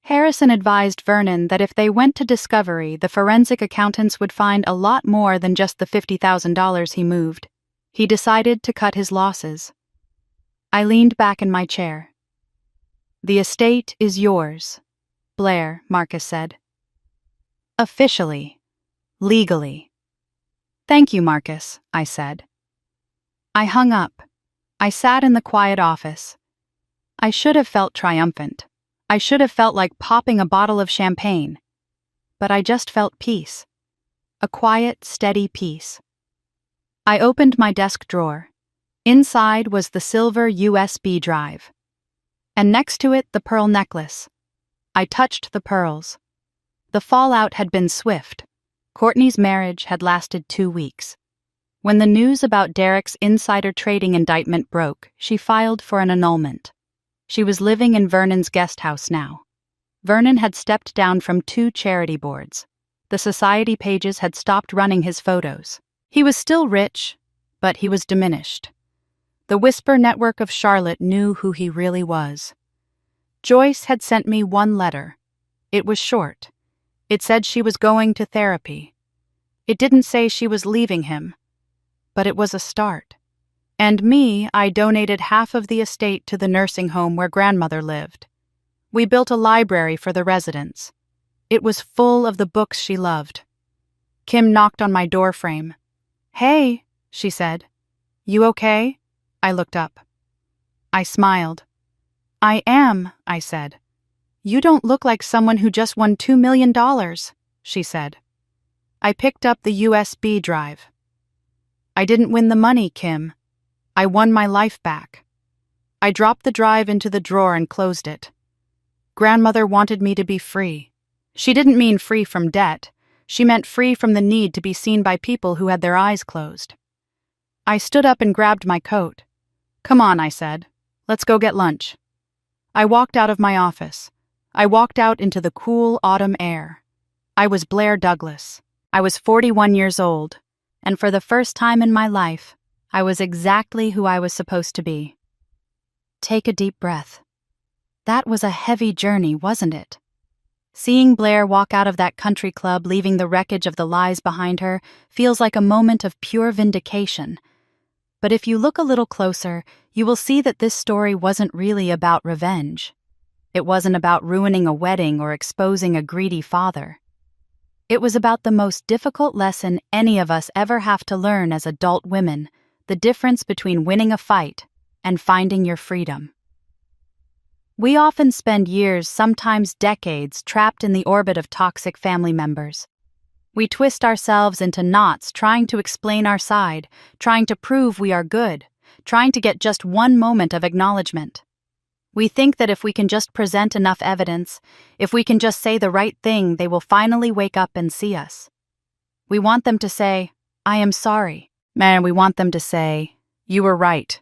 Harrison advised Vernon that if they went to discovery, the forensic accountants would find a lot more than just the $50,000 he moved. He decided to cut his losses. I leaned back in my chair. "The estate is yours, Blair," Marcus said. "Officially. Legally." "Thank you, Marcus," I said. I hung up. I sat in the quiet office. I should have felt triumphant. I should have felt like popping a bottle of champagne. But I just felt peace. A quiet, steady peace. I opened my desk drawer. Inside was the silver USB drive. And next to it, the pearl necklace. I touched the pearls. The fallout had been swift. Courtney's marriage had lasted 2 weeks. When the news about Derek's insider trading indictment broke, she filed for an annulment. She was living in Vernon's guest house now. Vernon had stepped down from 2 charity boards. The society pages had stopped running his photos. He was still rich, but he was diminished. The Whisper network of Charlotte knew who he really was. Joyce had sent me 1 letter. It was short. It said she was going to therapy. It didn't say she was leaving him, but it was a start. And me, I donated half of the estate to the nursing home where grandmother lived. We built a library for the residents. It was full of the books she loved. Kim knocked on my doorframe. "Hey," she said. "You okay?" I looked up. I smiled. "I am," I said. "You don't look like someone who just won $2 million, she said. I picked up the USB drive. "I didn't win the money, Kim. I won my life back." I dropped the drive into the drawer and closed it. Grandmother wanted me to be free. She didn't mean free from debt. She meant free from the need to be seen by people who had their eyes closed. I stood up and grabbed my coat. "Come on," I said. "Let's go get lunch." I walked out of my office. I walked out into the cool autumn air. I was Blair Douglas. I was 41 years old, and for the first time in my life, I was exactly who I was supposed to be. Take a deep breath. That was a heavy journey, wasn't it? Seeing Blair walk out of that country club, leaving the wreckage of the lies behind her, feels like a moment of pure vindication. But if you look a little closer, you will see that this story wasn't really about revenge. It wasn't about ruining a wedding or exposing a greedy father. It was about the most difficult lesson any of us ever have to learn as adult women: the difference between winning a fight and finding your freedom. We often spend years, sometimes decades, trapped in the orbit of toxic family members. We twist ourselves into knots trying to explain our side, trying to prove we are good, trying to get just one moment of acknowledgement. We think that if we can just present enough evidence, if we can just say the right thing, they will finally wake up and see us. We want them to say, "I am sorry." Man, we want them to say, "You were right."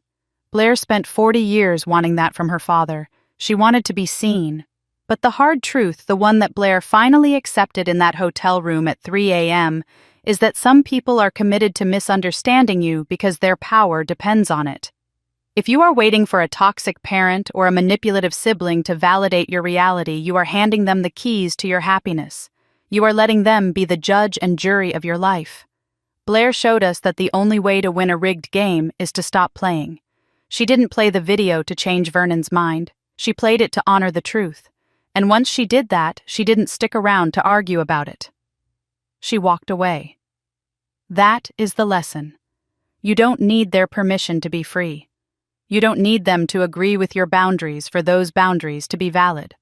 Blair spent 40 years wanting that from her father. She wanted to be seen. But the hard truth, the one that Blair finally accepted in that hotel room at 3 a.m., is that some people are committed to misunderstanding you because their power depends on it. If you are waiting for a toxic parent or a manipulative sibling to validate your reality, you are handing them the keys to your happiness. You are letting them be the judge and jury of your life. Blair showed us that the only way to win a rigged game is to stop playing. She didn't play the video to change Vernon's mind. She played it to honor the truth. And once she did that, she didn't stick around to argue about it. She walked away. That is the lesson. You don't need their permission to be free. You don't need them to agree with your boundaries for those boundaries to be valid.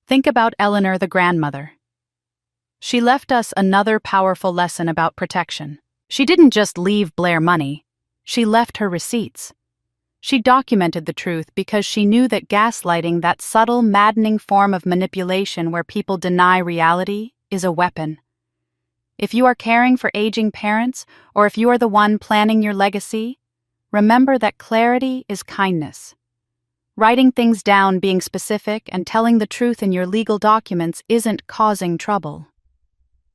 Think about Eleanor, the grandmother. She left us another powerful lesson about protection. She didn't just leave Blair money. She left her receipts. She documented the truth because she knew that gaslighting, that subtle, maddening form of manipulation where people deny reality, is a weapon. If you are caring for aging parents, or if you are the one planning your legacy, remember that clarity is kindness. Writing things down, being specific, and telling the truth in your legal documents isn't causing trouble.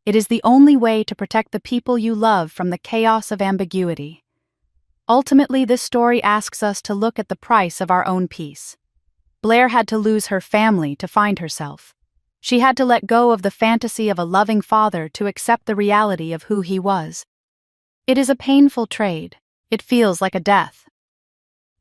It is the only way to protect the people you love from the chaos of ambiguity. Ultimately, this story asks us to look at the price of our own peace. Blair had to lose her family to find herself. She had to let go of the fantasy of a loving father to accept the reality of who he was. It is a painful trade. It feels like a death.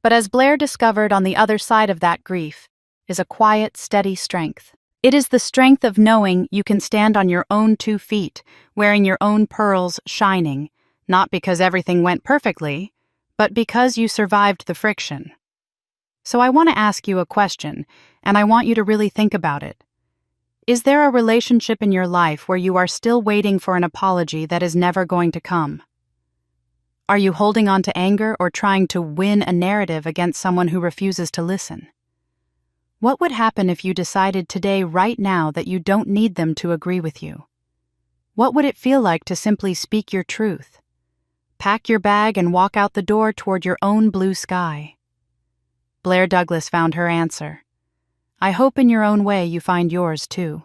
But as Blair discovered, on the other side of that grief is a quiet, steady strength. It is the strength of knowing you can stand on your own 2 feet, wearing your own pearls, shining, not because everything went perfectly, but because you survived the friction. So I want to ask you a question, and I want you to really think about it. Is there a relationship in your life where you are still waiting for an apology that is never going to come? Are you holding on to anger or trying to win a narrative against someone who refuses to listen? What would happen if you decided today, right now, that you don't need them to agree with you? What would it feel like to simply speak your truth? Pack your bag and walk out the door toward your own blue sky. Blair Douglas found her answer. I hope in your own way you find yours too.